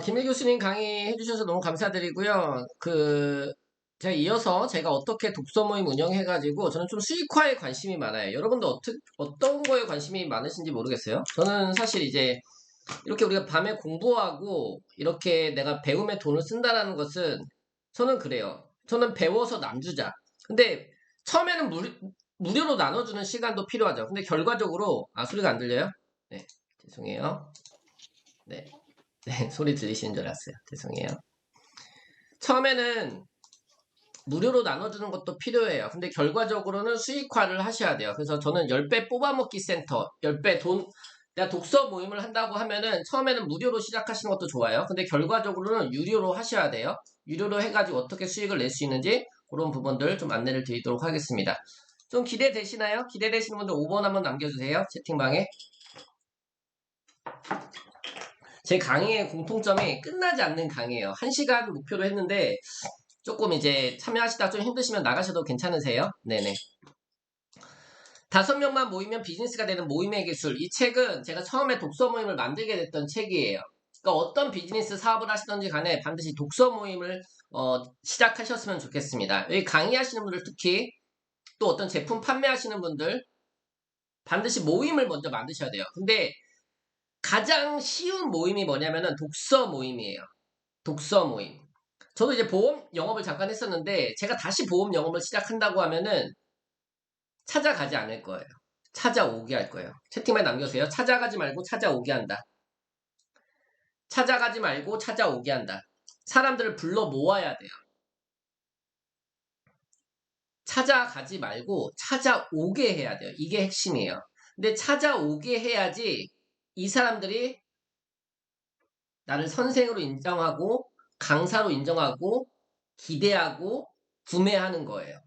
김일 교수님 강의 해주셔서 너무 감사드리고요. 제가 이어서 제가 어떻게 독서 모임 운영해가지고 저는 좀 수익화에 관심이 많아요. 여러분도 어떤 거에 관심이 많으신지 모르겠어요. 저는 사실 이제 이렇게 우리가 밤에 공부하고 이렇게 내가 배움에 돈을 쓴다라는 것은 저는 그래요. 저는 배워서 남주자. 근데 처음에는 무료로 나눠주는 시간도 필요하죠. 근데 결과적으로, 소리가 안 들려요? 네, 죄송해요. 네. 네, 소리 들리시는 줄 알았어요. 죄송해요. 처음에는 무료로 나눠주는 것도 필요해요. 근데 결과적으로는 수익화를 하셔야 돼요. 그래서 저는 10배 뽑아먹기 센터, 10배 내가 독서 모임을 한다고 하면은 처음에는 무료로 시작하시는 것도 좋아요. 근데 결과적으로는 유료로 하셔야 돼요. 유료로 해가지고 어떻게 수익을 낼 수 있는지 그런 부분들 좀 안내를 드리도록 하겠습니다. 좀 기대되시나요? 기대되시는 분들 5번 한번 남겨주세요. 채팅방에. 제 강의의 공통점이 끝나지 않는 강의예요. 1시간 목표로 했는데 조금 이제 참여하시다 좀 힘드시면 나가셔도 괜찮으세요? 네네. 5명만 모이면 비즈니스가 되는 모임의 기술. 이 책은 제가 처음에 독서 모임을 만들게 됐던 책이에요. 그러니까 어떤 비즈니스 사업을 하시던지 간에 반드시 독서 모임을 시작하셨으면 좋겠습니다. 여기 강의하시는 분들 특히 또 어떤 제품 판매하시는 분들 반드시 모임을 먼저 만드셔야 돼요. 근데 가장 쉬운 모임이 뭐냐면은 독서 모임이에요. 독서 모임. 저도 이제 보험 영업을 잠깐 했었는데 제가 다시 보험 영업을 시작한다고 하면은 찾아가지 않을 거예요. 찾아오게 할 거예요. 채팅만 남겨주세요. 찾아가지 말고 찾아오게 한다. 찾아가지 말고 찾아오게 한다. 사람들을 불러 모아야 돼요. 찾아가지 말고 찾아오게 해야 돼요. 이게 핵심이에요. 근데 찾아오게 해야지 이 사람들이 나를 선생으로 인정하고 강사로 인정하고 기대하고 구매하는 거예요.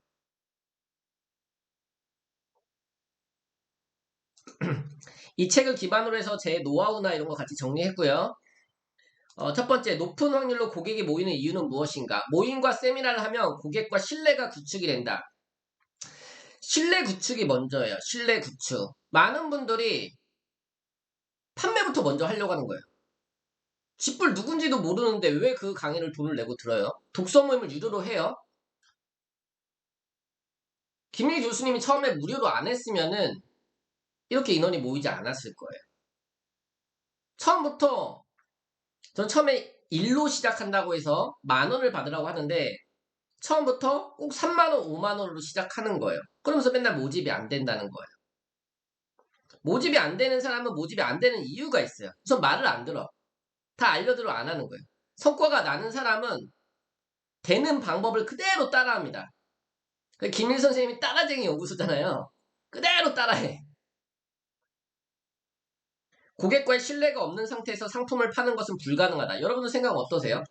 이 책을 기반으로 해서 제 노하우나 이런 거 같이 정리했고요. 첫 번째, 높은 확률로 고객이 모이는 이유는 무엇인가? 모임과 세미나를 하면 고객과 신뢰가 구축이 된다. 신뢰 구축이 먼저예요. 신뢰 구축. 많은 분들이 판매부터 먼저 하려고 하는 거예요. 집불 누군지도 모르는데 왜 그 강의를 돈을 내고 들어요? 독서 모임을 유료로 해요. 김일 교수님이 처음에 무료로 안 했으면은 이렇게 인원이 모이지 않았을 거예요. 처음부터 전 처음에 일로 시작한다고 해서 10,000원을 받으라고 하는데 처음부터 꼭 3만원, 5만원으로 시작하는 거예요. 그러면서 맨날 모집이 안 된다는 거예요. 모집이 안 되는 사람은 모집이 안 되는 이유가 있어요. 우선 말을 안 들어. 다 알려들어 안 하는 거예요. 성과가 나는 사람은 되는 방법을 그대로 따라합니다. 김일 선생님이 따라쟁이 연구소잖아요. 그대로 따라해. 고객과의 신뢰가 없는 상태에서 상품을 파는 것은 불가능하다. 여러분들 생각은 어떠세요?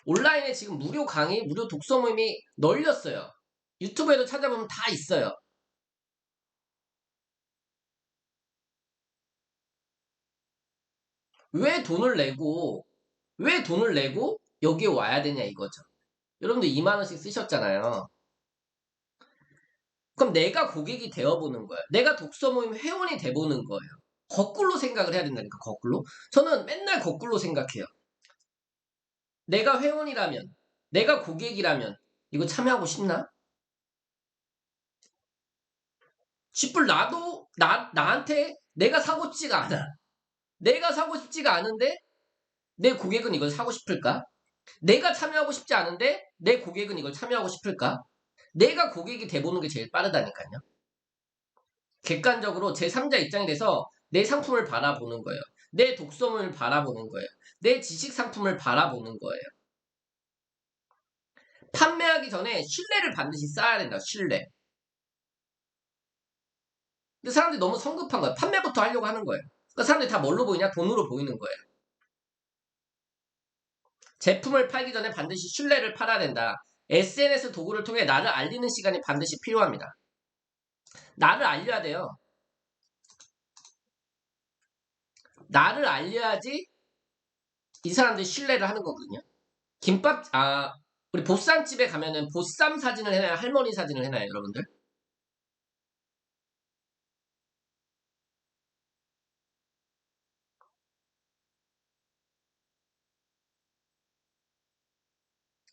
온라인에 지금 무료 강의, 무료 독서 모임이 널렸어요. 유튜브에도 찾아보면 다 있어요. 왜 돈을 내고, 왜 돈을 내고 여기에 와야 되냐 이거죠. 여러분들 2만 원씩 쓰셨잖아요. 그럼 내가 고객이 되어보는 거예요. 내가 독서 모임 회원이 돼보는 거예요. 거꾸로 생각을 해야 된다니까, 거꾸로. 저는 맨날 거꾸로 생각해요. 내가 회원이라면, 내가 고객이라면, 이거 참여하고 싶나? 싶을 나한테 내가 사고 싶지가 않아. 내가 사고 싶지가 않은데, 내 고객은 이걸 사고 싶을까? 내가 참여하고 싶지 않은데, 내 고객은 이걸 참여하고 싶을까? 내가 고객이 돼보는 게 제일 빠르다니까요. 객관적으로 제3자 입장이 돼서 내 상품을 바라보는 거예요. 내 독서물을 바라보는 거예요. 내 지식 상품을 바라보는 거예요. 판매하기 전에 신뢰를 반드시 쌓아야 된다. 신뢰. 근데 사람들이 너무 성급한 거예요. 판매부터 하려고 하는 거예요. 그러니까 사람들이 다 뭘로 보이냐? 돈으로 보이는 거예요. 제품을 팔기 전에 반드시 신뢰를 팔아야 된다. SNS 도구를 통해 나를 알리는 시간이 반드시 필요합니다. 나를 알려야 돼요. 나를 알려야지 이 사람들이 신뢰를 하는 거거든요. 김밥, 우리 보쌈집에 가면은 보쌈 사진을 해놔요? 할머니 사진을 해놔요, 여러분들?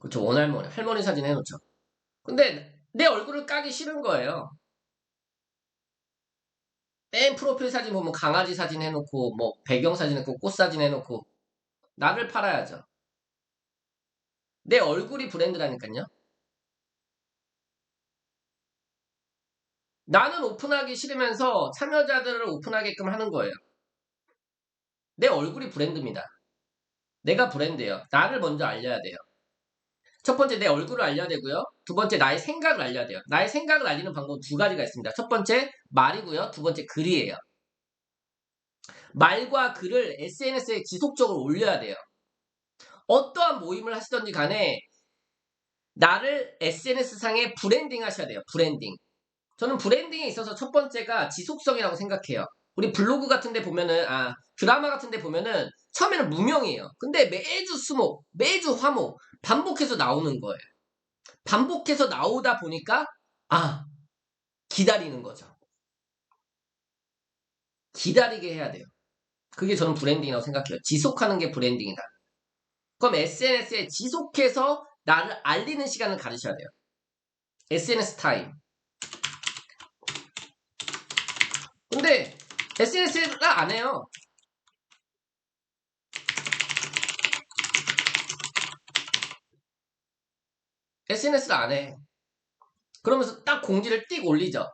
그쵸, 원할머니, 할머니 사진 해놓죠. 근데 내 얼굴을 까기 싫은 거예요. 맨 프로필 사진 보면 강아지 사진 해놓고, 뭐, 배경 사진 해놓고, 꽃 사진 해놓고, 나를 팔아야죠. 내 얼굴이 브랜드라니까요. 나는 오픈하기 싫으면서 참여자들을 오픈하게끔 하는 거예요. 내 얼굴이 브랜드입니다. 내가 브랜드예요. 나를 먼저 알려야 돼요. 첫 번째 내 얼굴을 알려야 되고요. 두 번째 나의 생각을 알려야 돼요. 나의 생각을 알리는 방법은 두 가지가 있습니다. 첫 번째 말이고요. 두 번째 글이에요. 말과 글을 SNS에 지속적으로 올려야 돼요. 어떠한 모임을 하시던지 간에 나를 SNS상에 브랜딩 하셔야 돼요. 브랜딩. 저는 브랜딩에 있어서 첫 번째가 지속성이라고 생각해요. 우리 블로그 같은 데 보면은, 드라마 같은 데 보면은 처음에는 무명이에요. 근데 매주 수목, 매주 화목, 반복해서 나오는 거예요. 반복해서 나오다 보니까, 기다리는 거죠. 기다리게 해야 돼요. 그게 저는 브랜딩이라고 생각해요. 지속하는 게 브랜딩이다. 그럼 SNS에 지속해서 나를 알리는 시간을 가지셔야 돼요. SNS 타임. 근데 SNS를 안 해요. SNS를 안 해. 그러면서 딱 공지를 띡 올리죠.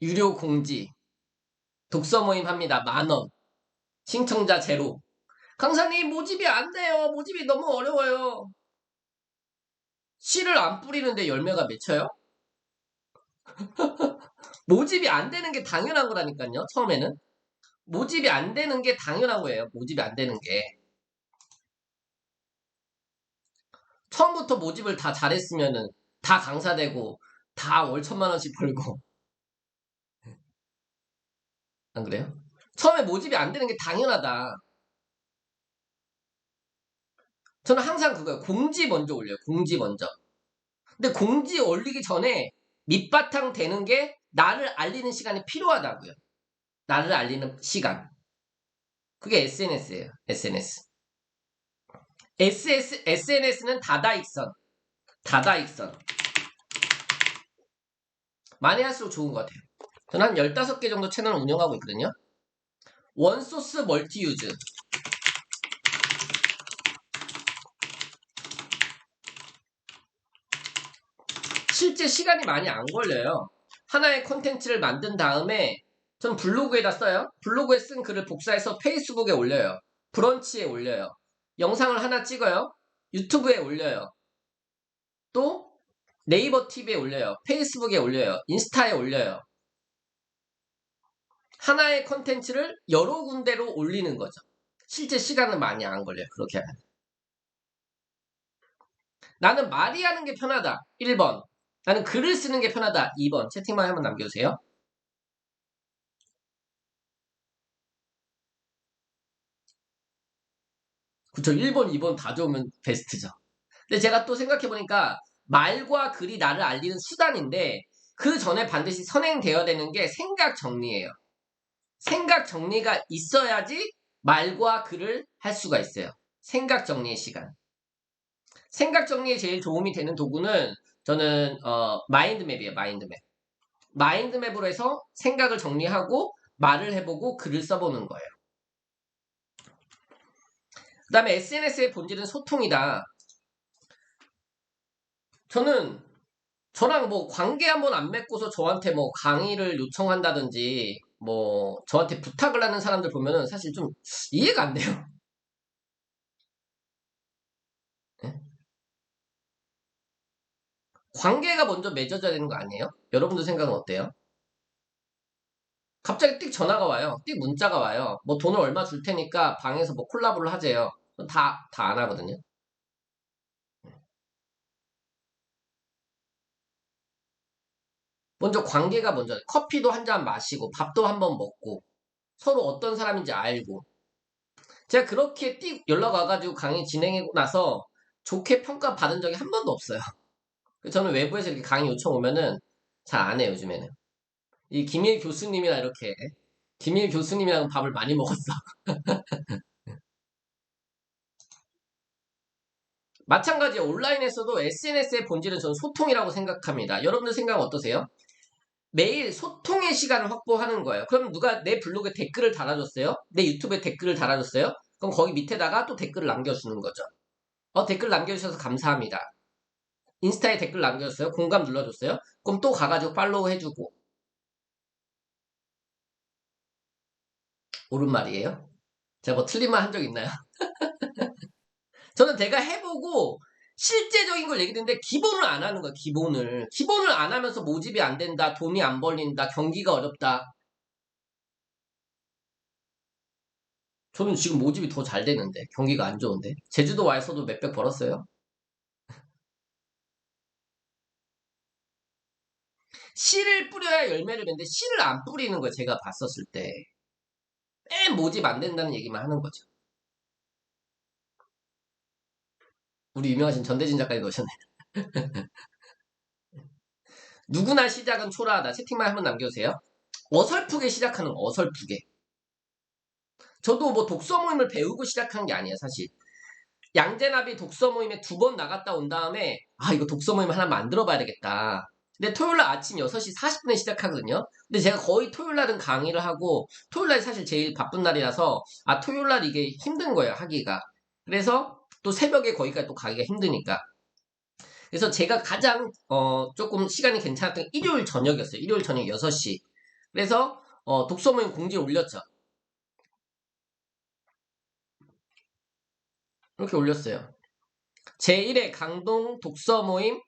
유료 공지. 독서 모임 합니다. 10,000원. 신청자 제로. 강사님 모집이 안 돼요. 모집이 너무 어려워요. 씨를 안 뿌리는데 열매가 맺혀요? 모집이 안 되는 게 당연한 거라니까요. 처음에는. 모집이 안 되는 게 당연한 거예요. 모집이 안 되는 게. 처음부터 모집을 다 잘했으면은 다 강사되고 다 월 1,000만 원씩 벌고 안 그래요? 처음에 모집이 안 되는 게 당연하다. 저는 항상 그거예요. 공지 먼저 올려요. 공지 먼저. 근데 공지 올리기 전에 밑바탕 되는 게 나를 알리는 시간이 필요하다고요. 나를 알리는 시간. 그게 SNS예요. SNS. SNS는 다다익선. 다다익선. 많이 할수록 좋은 것 같아요. 저는 한 15개 정도 채널을 운영하고 있거든요. 원소스 멀티유즈. 실제 시간이 많이 안 걸려요. 하나의 콘텐츠를 만든 다음에 전 블로그에다 써요. 블로그에 쓴 글을 복사해서 페이스북에 올려요. 브런치에 올려요. 영상을 하나 찍어요. 유튜브에 올려요. 또 네이버 TV에 올려요. 페이스북에 올려요. 인스타에 올려요. 하나의 콘텐츠를 여러 군데로 올리는 거죠. 실제 시간은 많이 안 걸려요. 그렇게 하면. 나는 말이 하는 게 편하다. 1번. 나는 글을 쓰는 게 편하다. 2번. 채팅만 한번 남겨주세요. 그쵸. 1번, 2번 다 좋으면 베스트죠. 근데 제가 또 생각해보니까 말과 글이 나를 알리는 수단인데 그 전에 반드시 선행되어야 되는 게 생각 정리예요. 생각 정리가 있어야지 말과 글을 할 수가 있어요. 생각 정리의 시간. 생각 정리에 제일 도움이 되는 도구는 저는 마인드맵이에요. 마인드맵. 마인드맵으로 해서 생각을 정리하고 말을 해보고 글을 써보는 거예요. 그 다음에 SNS의 본질은 소통이다. 저는 저랑 뭐 관계 한번 안 맺고서 저한테 뭐 강의를 요청한다든지 뭐 저한테 부탁을 하는 사람들 보면은 사실 좀 이해가 안 돼요. 예? 관계가 먼저 맺어져야 되는 거 아니에요? 여러분들 생각은 어때요? 갑자기 띡 전화가 와요. 띡 문자가 와요. 뭐 돈을 얼마 줄 테니까 방에서 뭐 콜라보를 하재요. 다 안 하거든요. 먼저 관계가 먼저 커피도 한 잔 마시고 밥도 한번 먹고 서로 어떤 사람인지 알고 제가 그렇게 띡 연락 와가지고 강의 진행하고 나서 좋게 평가 받은 적이 한 번도 없어요. 저는 외부에서 이렇게 강의 요청 오면은 잘 안 해요, 요즘에는. 이 김일 교수님이랑 이렇게 김일 교수님이랑 밥을 많이 먹었어. 마찬가지 온라인에서도 SNS의 본질은 저는 소통이라고 생각합니다. 여러분들 생각은 어떠세요? 매일 소통의 시간을 확보하는 거예요. 그럼 누가 내 블로그에 댓글을 달아줬어요? 내 유튜브에 댓글을 달아줬어요? 그럼 거기 밑에다가 또 댓글을 남겨주는 거죠. 댓글 남겨주셔서 감사합니다. 인스타에 댓글 남겨줬어요? 공감 눌러줬어요? 그럼 또 가가지고 팔로우 해주고. 옳은 말이에요? 제가 뭐 틀린 말 한 적 있나요? 저는 내가 해보고 실제적인 걸 얘기했는데 기본을 안 하는 거야, 기본을. 기본을 안 하면서 모집이 안 된다, 돈이 안 벌린다, 경기가 어렵다. 저는 지금 모집이 더 잘 되는데, 경기가 안 좋은데. 제주도 와서도 몇백 벌었어요. 씨를 뿌려야 열매를 맺는데 씨를 안 뿌리는 거예요, 제가 봤었을 때. 맨 모집 안 된다는 얘기만 하는 거죠. 우리 유명하신 전대진 작가님 오셨네. 누구나 시작은 초라하다. 채팅만 한번 남겨주세요. 어설프게 시작하는 거, 어설프게. 저도 뭐 독서 모임을 배우고 시작한 게 아니에요, 사실. 양재나비 독서 모임에 2번 나갔다 온 다음에, 이거 독서 모임 하나 만들어 봐야 되겠다. 근데 토요일날 아침 6시 40분에 시작하거든요. 근데 제가 거의 토요일날은 강의를 하고, 토요일날이 사실 제일 바쁜 날이라서, 토요일날 이게 힘든 거예요, 하기가. 그래서 또 새벽에 거기까지 또 가기가 힘드니까. 그래서 제가 가장 조금 시간이 괜찮았던 게 일요일 저녁이었어요. 일요일 저녁 6시. 그래서 독서 모임 공지 올렸죠. 이렇게 올렸어요. 제1회 강동 독서 모임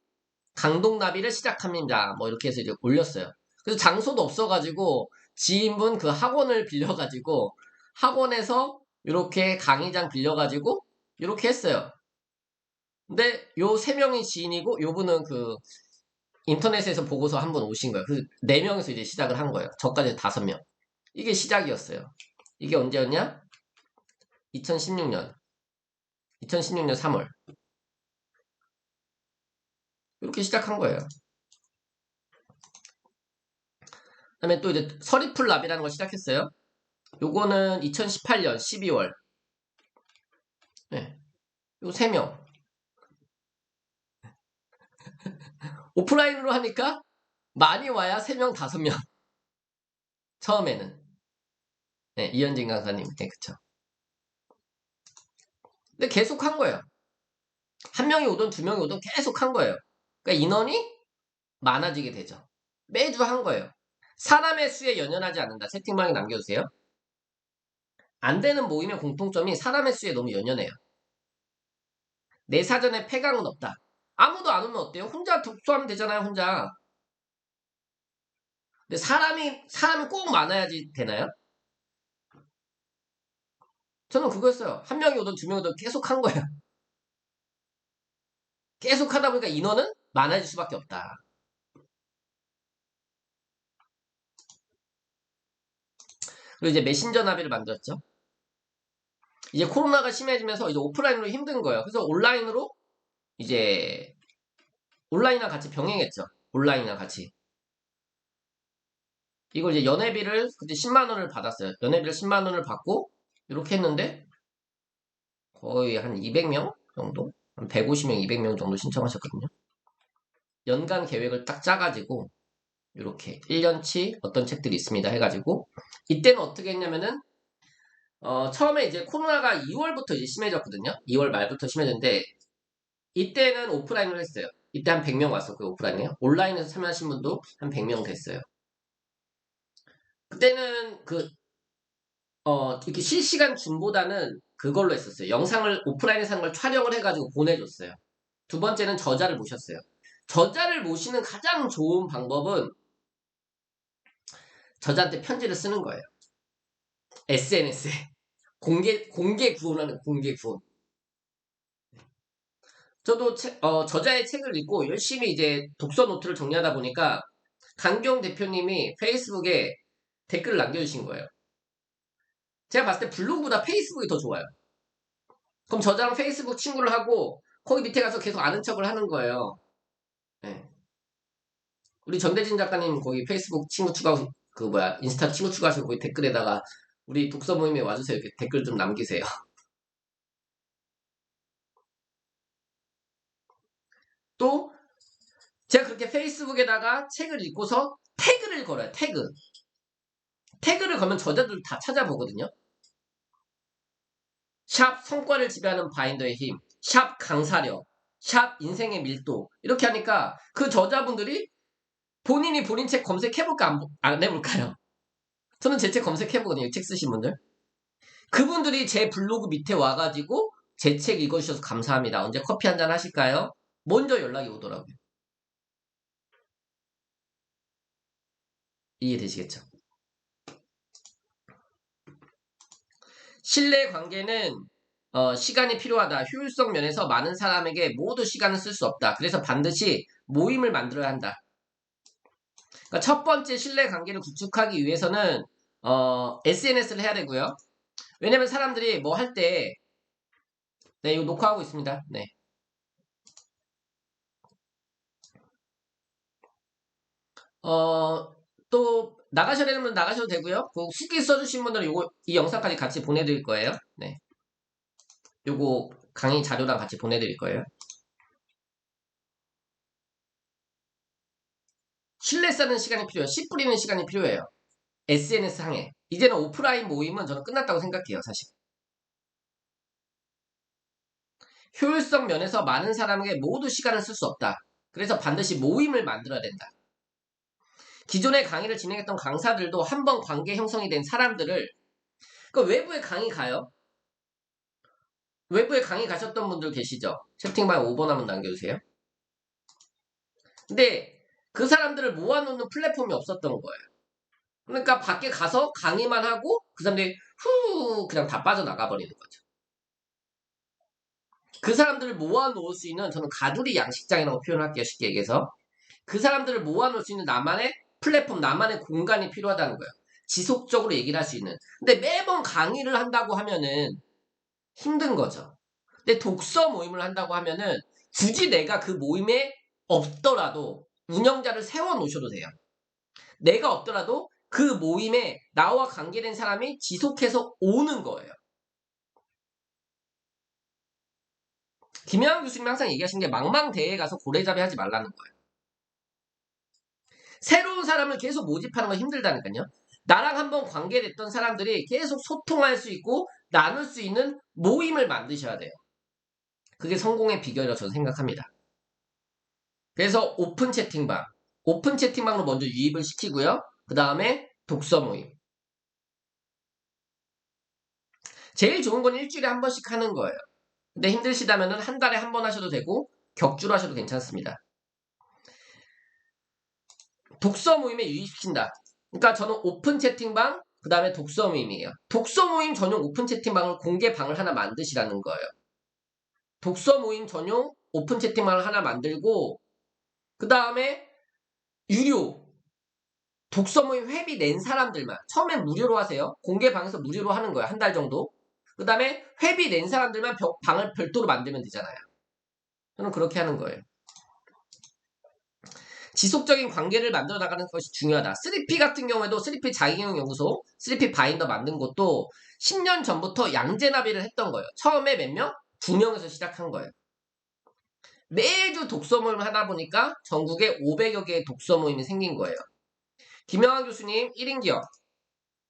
강동나비를 시작합니다. 뭐 이렇게 해서 이제 올렸어요. 그래서 장소도 없어가지고 지인분 그 학원을 빌려가지고 학원에서 이렇게 강의장 빌려가지고 이렇게 했어요. 근데 요 3명이 지인이고 요분은 그 인터넷에서 보고서 한 번 오신 거예요. 그 4명에서 이제 시작을 한 거예요. 저까지 5명. 이게 시작이었어요. 이게 언제였냐? 2016년. 2016년 3월. 이렇게 시작한 거예요. 그다음에 또 이제 서리풀 랍이라는 걸 시작했어요. 요거는 2018년 12월. 네. 요 3명. 오프라인으로 하니까 많이 와야 3명, 5명. 처음에는. 네, 이현진 강사님. 네, 그쵸. 근데 계속 한 거예요. 1명이 오든 2명이 오든 계속 한 거예요. 그러니까 인원이 많아지게 되죠. 매주 한 거예요. 사람의 수에 연연하지 않는다. 채팅방에 남겨주세요. 안 되는 모임의 공통점이 사람의 수에 너무 연연해요. 내 사전에 폐강은 없다. 아무도 안 오면 어때요? 혼자 독서하면 되잖아요, 혼자. 근데 사람이 꼭 많아야지 되나요? 저는 그거였어요. 1명이 오든 2명이 오든 계속 한 거예요. 계속 하다 보니까 인원은 많아질 수밖에 없다. 그리고 이제 메신저 나비를 만들었죠. 이제 코로나가 심해지면서 이제 오프라인으로 힘든 거예요. 그래서 온라인으로 이제 온라인이랑 같이 병행했죠. 온라인이랑 같이. 이걸 이제 연회비를 그때 10만 원을 받았어요. 연회비를 10만 원을 받고 이렇게 했는데 거의 한 200명 정도? 한 150명, 200명 정도 신청하셨거든요. 연간 계획을 딱 짜가지고 이렇게 1년치 어떤 책들이 있습니다 해가지고 이때는 어떻게 했냐면은 처음에 이제 코로나가 2월부터 이제 심해졌거든요. 2월 말부터 심해졌는데 이때는 오프라인으로 했어요. 이때 한 100명 왔었고요, 오프라인이요. 온라인에서 참여하신 분도 한 100명 됐어요. 그때는 이렇게 실시간 줌보다는 그걸로 했었어요. 영상을 오프라인에서 하는 걸 촬영을 해가지고 보내줬어요. 두 번째는 저자를 모셨어요. 저자를 모시는 가장 좋은 방법은 저자한테 편지를 쓰는 거예요. SNS에. 공개 구원하는 공개 구원. 저도 저자의 책을 읽고 열심히 이제 독서 노트를 정리하다 보니까 강경 대표님이 페이스북에 댓글을 남겨주신 거예요. 제가 봤을 때 블로그보다 페이스북이 더 좋아요. 그럼 저자랑 페이스북 친구를 하고 거기 밑에 가서 계속 아는 척을 하는 거예요. 네. 우리 전대진 작가님 거기 페이스북 친구 추가하고 인스타 친구 추가하시고 거기 댓글에다가 우리 독서 모임에 와주세요. 이렇게 댓글 좀 남기세요. 또 제가 그렇게 페이스북에다가 책을 읽고서 태그를 걸어요. 태그를 걸면 저자들 다 찾아보거든요. 샵 성과를 지배하는 바인더의 힘, 샵 강사력, 샵 인생의 밀도 이렇게 하니까 그 저자분들이 본인이 본인 책 검색해볼까 안 해볼까요? 저는 제 책 검색해보거든요. 책 쓰신 분들. 그분들이 제 블로그 밑에 와가지고 제 책 읽어주셔서 감사합니다. 언제 커피 한잔 하실까요? 먼저 연락이 오더라고요. 이해되시겠죠? 신뢰 관계는 시간이 필요하다. 효율성 면에서 많은 사람에게 모두 시간을 쓸 수 없다. 그래서 반드시 모임을 만들어야 한다. 그러니까 첫 번째 신뢰 관계를 구축하기 위해서는 SNS를 해야 되고요. 왜냐면 사람들이 뭐 할 때, 네, 이거 녹화하고 있습니다. 네. 또 나가셔야 되는 분은 나가셔도 되고요. 그 후기 써주신 분들은 이 영상까지 같이 보내드릴 거예요. 네. 요거 강의 자료랑 같이 보내드릴 거예요. 신뢰 쌓는 시간이 필요해요. 씨 뿌리는 시간이 필요해요. SNS 항에. 이제는 오프라인 모임은 저는 끝났다고 생각해요, 사실. 효율성 면에서 많은 사람에게 모두 시간을 쓸 수 없다. 그래서 반드시 모임을 만들어야 된다. 기존의 강의를 진행했던 강사들도 한 번 관계 형성이 된 사람들을 그 외부에 강의 가요. 외부에 강의 가셨던 분들 계시죠? 채팅방에 5번 한번 남겨주세요. 근데 그 사람들을 모아놓는 플랫폼이 없었던 거예요. 그러니까 밖에 가서 강의만 하고 그 사람들이 그냥 다 빠져나가 버리는 거죠. 그 사람들을 모아놓을 수 있는 저는 가두리 양식장이라고 표현할게요. 쉽게 얘기해서. 그 사람들을 모아놓을 수 있는 나만의 플랫폼, 나만의 공간이 필요하다는 거예요. 지속적으로 얘기를 할 수 있는. 근데 매번 강의를 한다고 하면은 힘든 거죠. 근데 독서 모임을 한다고 하면은 굳이 내가 그 모임에 없더라도 운영자를 세워 놓으셔도 돼요. 내가 없더라도 그 모임에 나와 관계된 사람이 지속해서 오는 거예요. 김영환 교수님이 항상 얘기하신 게 망망대해에 가서 고래잡이 하지 말라는 거예요. 새로운 사람을 계속 모집하는 건 힘들다니까요. 나랑 한번 관계됐던 사람들이 계속 소통할 수 있고 나눌 수 있는 모임을 만드셔야 돼요. 그게 성공의 비결이라고 저는 생각합니다. 그래서 오픈 채팅방으로 먼저 유입을 시키고요. 그 다음에 독서 모임. 제일 좋은 건 일주일에 한 번씩 하는 거예요. 근데 힘드시다면 한 달에 한 번 하셔도 되고 격주로 하셔도 괜찮습니다. 독서 모임에 유입시킨다. 그러니까 저는 오픈 채팅방, 그 다음에 독서 모임이에요. 독서 모임 전용 오픈 채팅방을 공개방을 하나 만드시라는 거예요. 독서 모임 전용 오픈 채팅방을 하나 만들고 그 다음에 유료 독서 모임 회비 낸 사람들만 처음엔 무료로 하세요. 공개방에서 무료로 하는 거예요. 한 달 정도. 그 다음에 회비 낸 사람들만 방을 별도로 만들면 되잖아요. 저는 그렇게 하는 거예요. 지속적인 관계를 만들어 나가는 것이 중요하다. 3P 같은 경우에도 3P 자기계용 연구소, 3P 바인더 만든 것도 10년 전부터 양재 나비를 했던 거예요. 처음에 몇 명? 2명에서 시작한 거예요. 매주 독서 모임을 하다 보니까 전국에 500여 개의 독서 모임이 생긴 거예요. 김영환 교수님 1인 기업,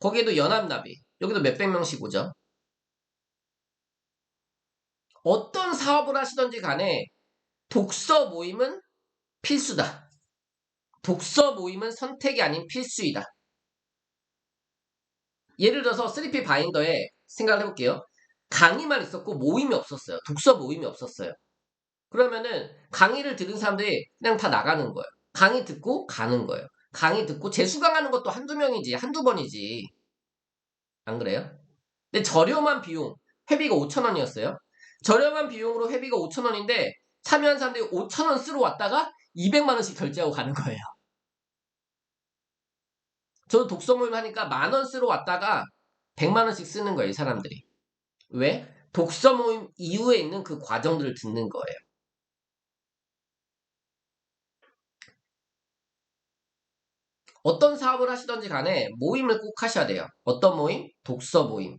거기에도 연합나비, 여기도 몇백 명씩 오죠. 어떤 사업을 하시던지 간에 독서 모임은 필수다. 독서 모임은 선택이 아닌 필수이다. 예를 들어서 3P 바인더에 생각을 해볼게요. 강의만 있었고 모임이 없었어요. 독서 모임이 없었어요. 그러면은 강의를 들은 사람들이 그냥 다 나가는 거예요. 강의 듣고 가는 거예요. 강의 듣고 재수강하는 것도 한두 명이지, 한두 번이지. 안 그래요? 근데 저렴한 비용, 회비가 5,000원이었어요. 저렴한 비용으로 회비가 5,000원인데 참여한 사람들이 5,000원 쓰러 왔다가 200만 원씩 결제하고 가는 거예요. 저도 독서 모임 하니까 10,000원 쓰러 왔다가 100만 원씩 쓰는 거예요, 이 사람들이. 왜? 독서 모임 이후에 있는 그 과정들을 듣는 거예요. 어떤 사업을 하시던지 간에 모임을 꼭 하셔야 돼요. 어떤 모임? 독서 모임.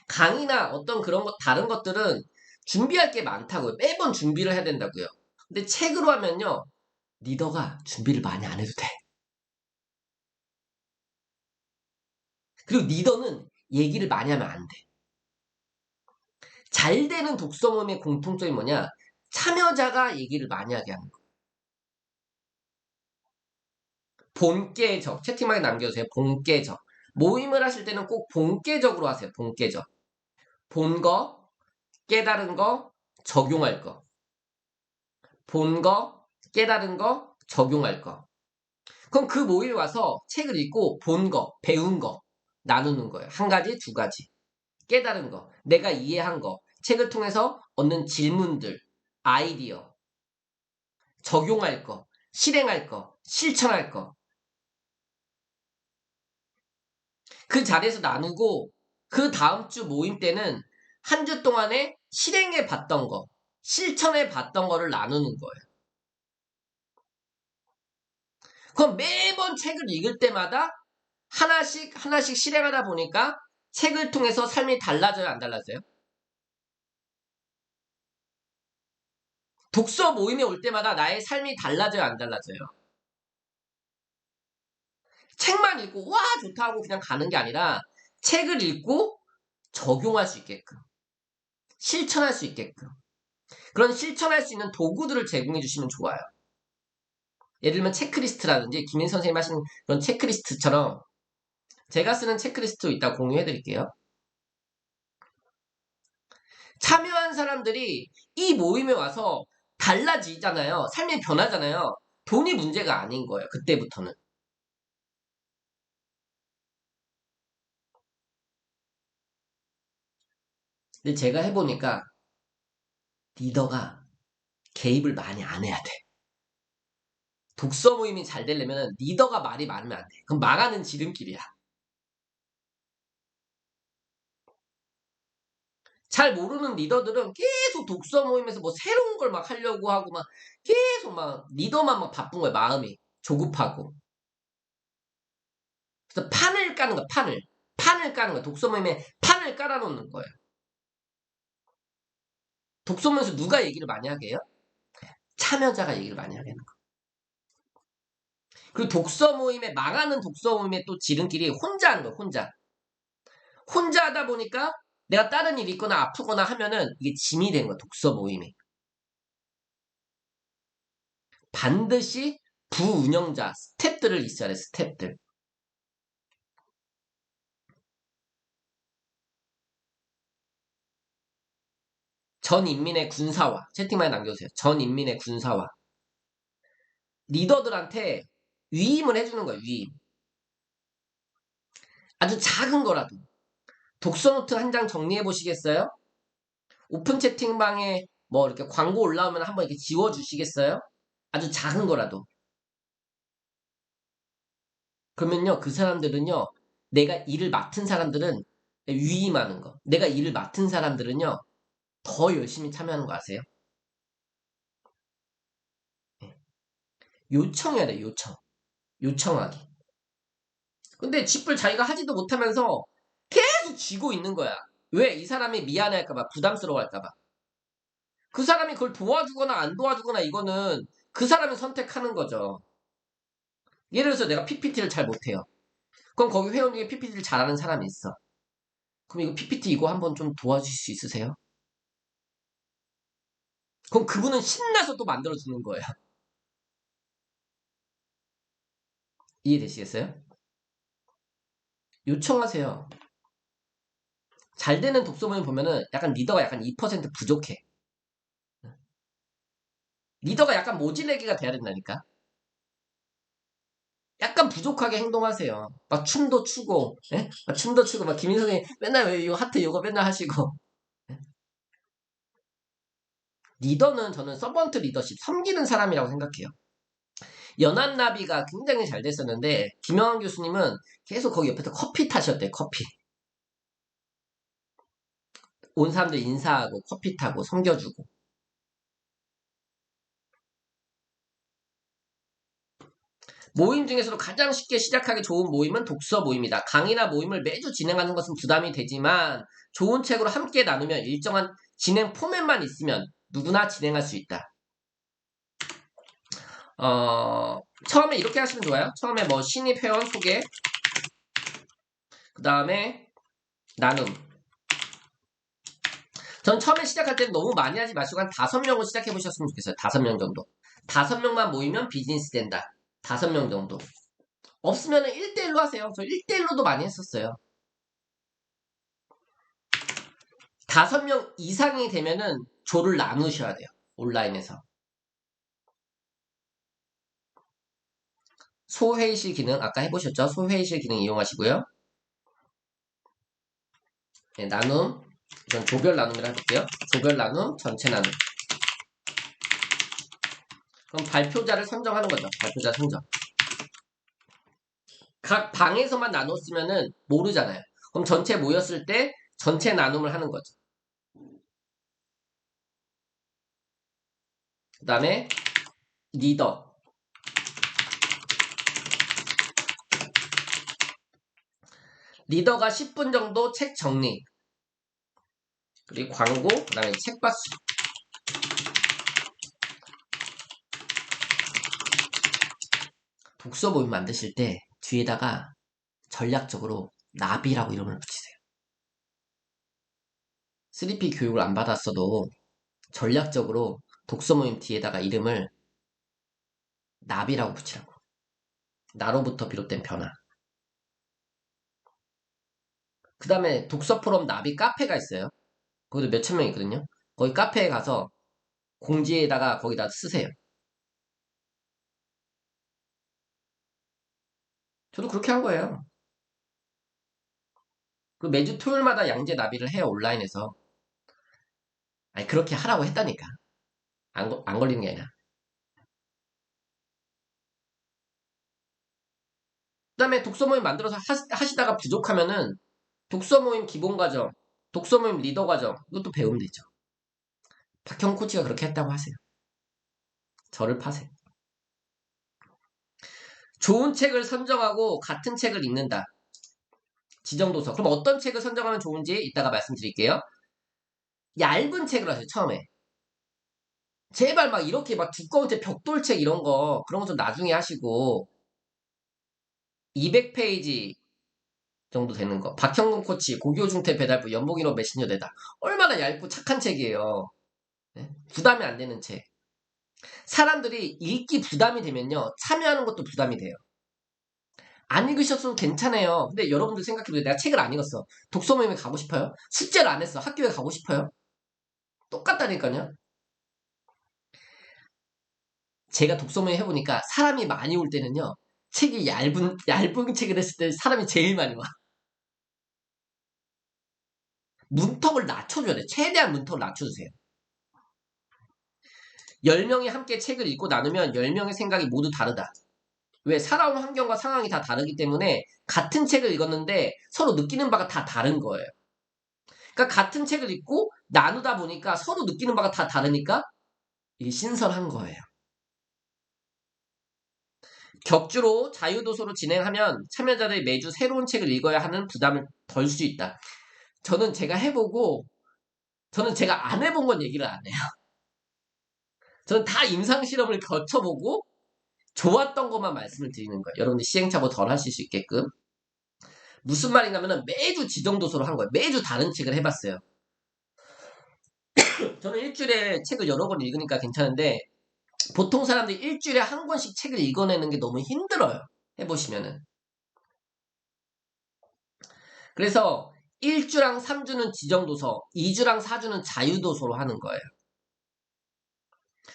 강의나 어떤 그런 것, 다른 것들은 준비할 게 많다고요. 매번 준비를 해야 된다고요. 근데 책으로 하면요. 리더가 준비를 많이 안 해도 돼. 그리고 리더는 얘기를 많이 하면 안 돼. 잘 되는 독서 모임의 공통점이 뭐냐? 참여자가 얘기를 많이 하게 하는 거예요. 본계적. 채팅방에 남겨주세요. 본계적. 모임을 하실 때는 꼭 본계적으로 하세요. 본계적. 본 거, 깨달은 거, 적용할 거. 본 거, 깨달은 거, 적용할 거. 그럼 그 모임에 와서 책을 읽고 본 거, 배운 거 나누는 거예요. 한 가지, 두 가지. 깨달은 거, 내가 이해한 거, 책을 통해서 얻는 질문들, 아이디어, 적용할 거, 실행할 거, 실천할 거. 그 자리에서 나누고 그 다음 주 모임 때는 한 주 동안에 실행해 봤던 거, 실천해 봤던 거를 나누는 거예요. 그럼 매번 책을 읽을 때마다 하나씩 하나씩 실행하다 보니까 책을 통해서 삶이 달라져요, 안 달라져요? 독서 모임에 올 때마다 나의 삶이 달라져요, 안 달라져요? 책만 읽고 와 좋다 하고 그냥 가는 게 아니라 책을 읽고 적용할 수 있게끔 실천할 수 있게끔 그런 실천할 수 있는 도구들을 제공해 주시면 좋아요. 예를 들면 체크리스트라든지 김인 선생님 하시는 그런 체크리스트처럼 제가 쓰는 체크리스트 이따 공유해 드릴게요. 참여한 사람들이 이 모임에 와서 달라지잖아요. 삶이 변하잖아요. 돈이 문제가 아닌 거예요. 그때부터는. 근데 제가 해보니까 리더가 개입을 많이 안 해야 돼. 독서 모임이 잘 되려면 리더가 말이 많으면 안 돼. 그럼 망하는 지름길이야. 잘 모르는 리더들은 계속 독서 모임에서 뭐 새로운 걸 막 하려고 하고 막 계속 막 리더만 막 바쁜 거야, 마음이. 조급하고. 그래서 판을 까는 거야, 판을. 판을 까는 거야. 독서 모임에 판을 깔아놓는 거예요. 독서 모임에서 누가 얘기를 많이 하게 해요? 참여자가 얘기를 많이 하게 하는 거예요. 그리고 독서 모임에, 망하는 독서 모임의 또 지름길이 혼자 하는 거예요, 혼자. 혼자 하다 보니까 내가 다른 일이 있거나 아프거나 하면은 이게 짐이 된 거야, 독서 모임이. 반드시 부운영자, 스탭들을 있어야 돼, 스탭들. 전 인민의 군사화. 채팅방에 남겨주세요. 전 인민의 군사화. 리더들한테 위임을 해주는 거예요, 위임. 아주 작은 거라도. 독서노트 한 장 정리해 보시겠어요? 오픈 채팅방에 뭐 이렇게 광고 올라오면 한번 이렇게 지워주시겠어요? 아주 작은 거라도. 그러면요, 그 사람들은요, 내가 일을 맡은 사람들은 위임하는 거. 내가 일을 맡은 사람들은요, 더 열심히 참여하는 거 아세요? 예. 요청해야 돼, 요청. 요청하기. 근데 집을 자기가 하지도 못하면서 계속 쥐고 있는 거야. 왜? 이 사람이 미안해할까봐, 부담스러워할까봐. 그 사람이 그걸 도와주거나 안 도와주거나 이거는 그 사람이 선택하는 거죠. 예를 들어서 내가 PPT를 잘 못해요. 그럼 거기 회원 중에 PPT를 잘하는 사람이 있어. 그럼 이거 PPT 이거 한번 좀 도와주실 수 있으세요? 그럼 그분은 신나서 또 만들어주는 거예요. 이해되시겠어요? 요청하세요. 잘 되는 독서모임 보면은 약간 리더가 약간 2% 부족해. 리더가 약간 모질레기가 돼야 된다니까. 약간 부족하게 행동하세요. 막 춤도 추고, 예? 막 춤도 추고, 막 김인성이 맨날 왜 이거 하트 요거 맨날 하시고. 예? 리더는 저는 서번트 리더십, 섬기는 사람이라고 생각해요. 연한나비가 굉장히 잘 됐었는데, 김영환 교수님은 계속 거기 옆에서 커피 타셨대, 커피. 온 사람들 인사하고, 커피 타고, 섬겨주고. 모임 중에서도 가장 쉽게 시작하기 좋은 모임은 독서 모임이다. 강의나 모임을 매주 진행하는 것은 부담이 되지만 좋은 책으로 함께 나누면 일정한 진행 포맷만 있으면 누구나 진행할 수 있다. 처음에 이렇게 하시면 좋아요. 처음에 뭐 신입 회원 소개, 그 다음에 나눔. 전 처음에 시작할 때는 너무 많이 하지 마시고 한 5명으로 시작해 보셨으면 좋겠어요. 5명 정도. 5명만 모이면 비즈니스 된다. 5명 정도. 없으면 1대1로 하세요. 저 1대1로도 많이 했었어요. 5명 이상이 되면은 조를 나누셔야 돼요. 온라인에서. 소회의실 기능 아까 해보셨죠? 소회의실 기능 이용하시고요. 네, 나눔. 이건 조별 나눔이라 해볼게요. 조별 나눔, 전체 나눔. 그럼 발표자를 선정하는 거죠. 발표자 선정. 각 방에서만 나눴으면은 모르잖아요. 그럼 전체 모였을 때 전체 나눔을 하는 거죠. 그 다음에 리더. 리더가 10분 정도 책 정리. 그리고 광고, 그 다음에 책박스. 독서 모임 만드실 때 뒤에다가 전략적으로 나비라고 이름을 붙이세요. 3P 교육을 안 받았어도 전략적으로 독서 모임 뒤에다가 이름을 나비라고 붙이라고. 나로부터 비롯된 변화. 그 다음에 독서 포럼 나비 카페가 있어요. 거기도 몇천 명 있거든요. 거기 카페에 가서 공지에다가 거기다 쓰세요. 저도 그렇게 한 거예요. 그리고 매주 토요일마다 양재 나비를 해요. 온라인에서. 아니 그렇게 하라고 했다니까. 안 걸리는 게 아니라. 그 다음에 독서 모임 만들어서 하시다가 부족하면은 독서 모임 기본 과정, 독서 모임 리더 과정 이것도 배우면 되죠. 박형 코치가 그렇게 했다고 하세요. 저를 파세요. 좋은 책을 선정하고 같은 책을 읽는다. 지정도서. 그럼 어떤 책을 선정하면 좋은지 이따가 말씀드릴게요. 얇은 책을 하세요. 처음에. 제발 막 이렇게 막 두꺼운 책, 벽돌책 이런 거 그런 거 좀 나중에 하시고 200페이지 정도 되는 거. 박형근 코치, 고교중퇴 배달부, 연봉1호 메신저 되다. 얼마나 얇고 착한 책이에요. 네? 부담이 안 되는 책. 사람들이 읽기 부담이 되면요. 참여하는 것도 부담이 돼요. 안 읽으셨어도 괜찮아요. 근데 여러분들 생각해보세요. 내가 책을 안 읽었어. 독서 모임에 가고 싶어요? 숙제를 안 했어. 학교에 가고 싶어요? 똑같다니까요. 제가 독서 모임 해보니까 사람이 많이 올 때는요. 책이 얇은 책을 했을 때 사람이 제일 많이 와. 문턱을 낮춰줘야 돼. 최대한 문턱을 낮춰주세요. 10명이 함께 책을 읽고 나누면 10명의 생각이 모두 다르다. 왜? 살아온 환경과 상황이 다 다르기 때문에 같은 책을 읽었는데 서로 느끼는 바가 다 다른 거예요. 그러니까 같은 책을 읽고 나누다 보니까 서로 느끼는 바가 다 다르니까 이게 신선한 거예요. 격주로 자유도서로 진행하면 참여자들이 매주 새로운 책을 읽어야 하는 부담을 덜 수 있다. 저는 제가 해보고 저는 제가 안 해본 건 얘기를 안 해요. 저는 다 임상실험을 거쳐보고 좋았던 것만 말씀을 드리는 거예요. 여러분들 시행착오 덜 하실 수 있게끔. 무슨 말이냐면은 매주 지정도서로 한 거예요. 매주 다른 책을 해봤어요. 저는 일주일에 책을 여러 권 읽으니까 괜찮은데 보통 사람들이 일주일에 한 권씩 책을 읽어내는 게 너무 힘들어요. 해보시면은. 그래서 1주랑 3주는 지정도서, 2주랑 4주는 자유도서로 하는 거예요.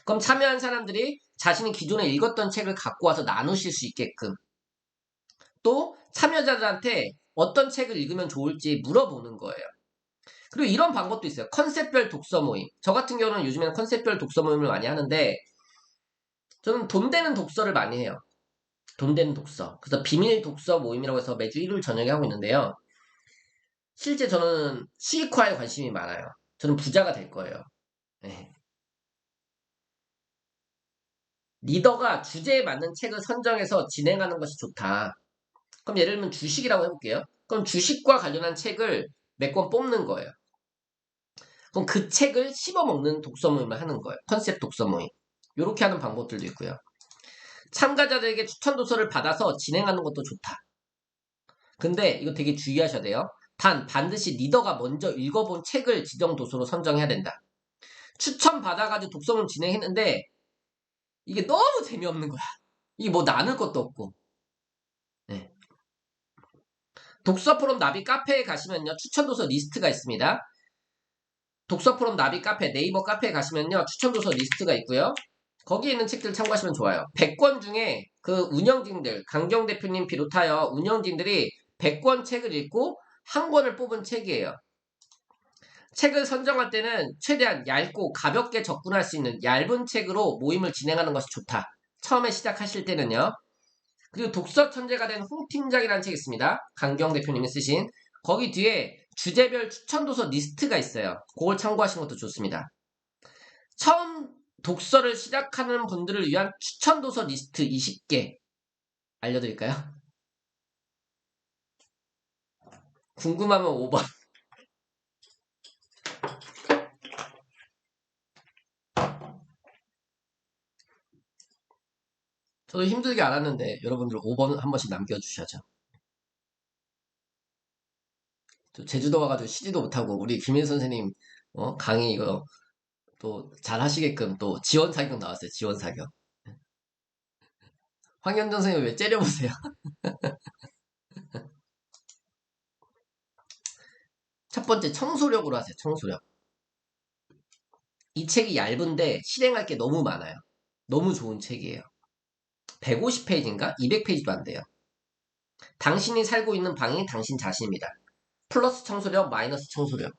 그럼 참여한 사람들이 자신이 기존에 읽었던 책을 갖고 와서 나누실 수 있게끔 또 참여자들한테 어떤 책을 읽으면 좋을지 물어보는 거예요. 그리고 이런 방법도 있어요. 컨셉별 독서 모임. 저 같은 경우는 요즘에는 컨셉별 독서 모임을 많이 하는데 저는 돈 되는 독서를 많이 해요. 돈 되는 독서. 그래서 비밀 독서 모임이라고 해서 매주 일요일 저녁에 하고 있는데요. 실제 저는 수익화에 관심이 많아요. 저는 부자가 될 거예요. 네. 리더가 주제에 맞는 책을 선정해서 진행하는 것이 좋다. 그럼 예를 들면 주식이라고 해볼게요. 그럼 주식과 관련한 책을 몇 권 뽑는 거예요. 그럼 그 책을 씹어먹는 독서 모임을 하는 거예요. 컨셉 독서 모임. 이렇게 하는 방법들도 있고요. 참가자들에게 추천 도서를 받아서 진행하는 것도 좋다. 근데 이거 되게 주의하셔야 돼요. 단 반드시 리더가 먼저 읽어본 책을 지정 도서로 선정해야 된다. 추천 받아가지고 독서모임 진행했는데 이게 너무 재미없는 거야. 이게 뭐 나눌 것도 없고. 네. 독서포럼 나비 카페에 가시면요. 추천도서 리스트가 있습니다. 독서포럼 나비 카페, 네이버 카페에 가시면요. 추천도서 리스트가 있고요. 거기에 있는 책들 참고하시면 좋아요. 100권 중에 그 운영진들, 강경 대표님 비롯하여 운영진들이 100권 책을 읽고 한 권을 뽑은 책이에요. 책을 선정할 때는 최대한 얇고 가볍게 접근할 수 있는 얇은 책으로 모임을 진행하는 것이 좋다. 처음에 시작하실 때는요. 그리고 독서 천재가 된 홍 팀장이라는 책이 있습니다. 강경 대표님이 쓰신. 거기 뒤에 주제별 추천도서 리스트가 있어요. 그걸 참고하시는 것도 좋습니다. 처음 독서를 시작하는 분들을 위한 추천도서 리스트 20개 알려드릴까요? 궁금하면 5번. 저도 힘들게 알았는데 여러분들 5번 한 번씩 남겨주셔야죠. 제주도 와가지고 쉬지도 못하고 우리 김인 선생님 강의 이거 또 잘 하시게끔 또 지원 사격 나왔어요. 지원 사격. 황현정 선생님 왜 째려보세요? 첫 번째 청소력으로 하세요. 청소력. 이 책이 얇은데 실행할 게 너무 많아요. 너무 좋은 책이에요. 150페이지인가? 200페이지도 안 돼요. 당신이 살고 있는 방이 당신 자신입니다. 플러스 청소력, 마이너스 청소력.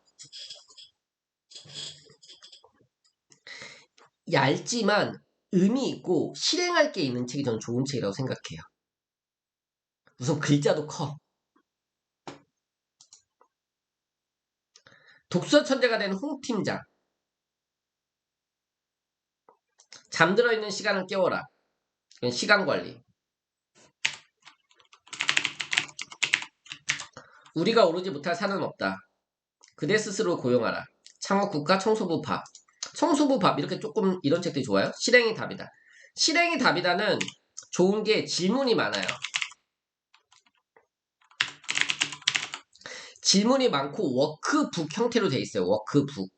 얇지만 의미 있고 실행할 게 있는 책이 저는 좋은 책이라고 생각해요. 우선 글자도 커. 독서 천재가 된 홍 팀장. 잠들어 있는 시간을 깨워라. 이건 시간 관리. 우리가 오르지 못할 산은 없다. 그대 스스로 고용하라. 창업 국가 청소부 밥. 청소부 밥 이렇게 조금 이런 책들이 좋아요. 실행이 답이다. 실행이 답이다는 좋은 게 질문이 많아요. 질문이 많고 워크북 형태로 돼 있어요. 워크북.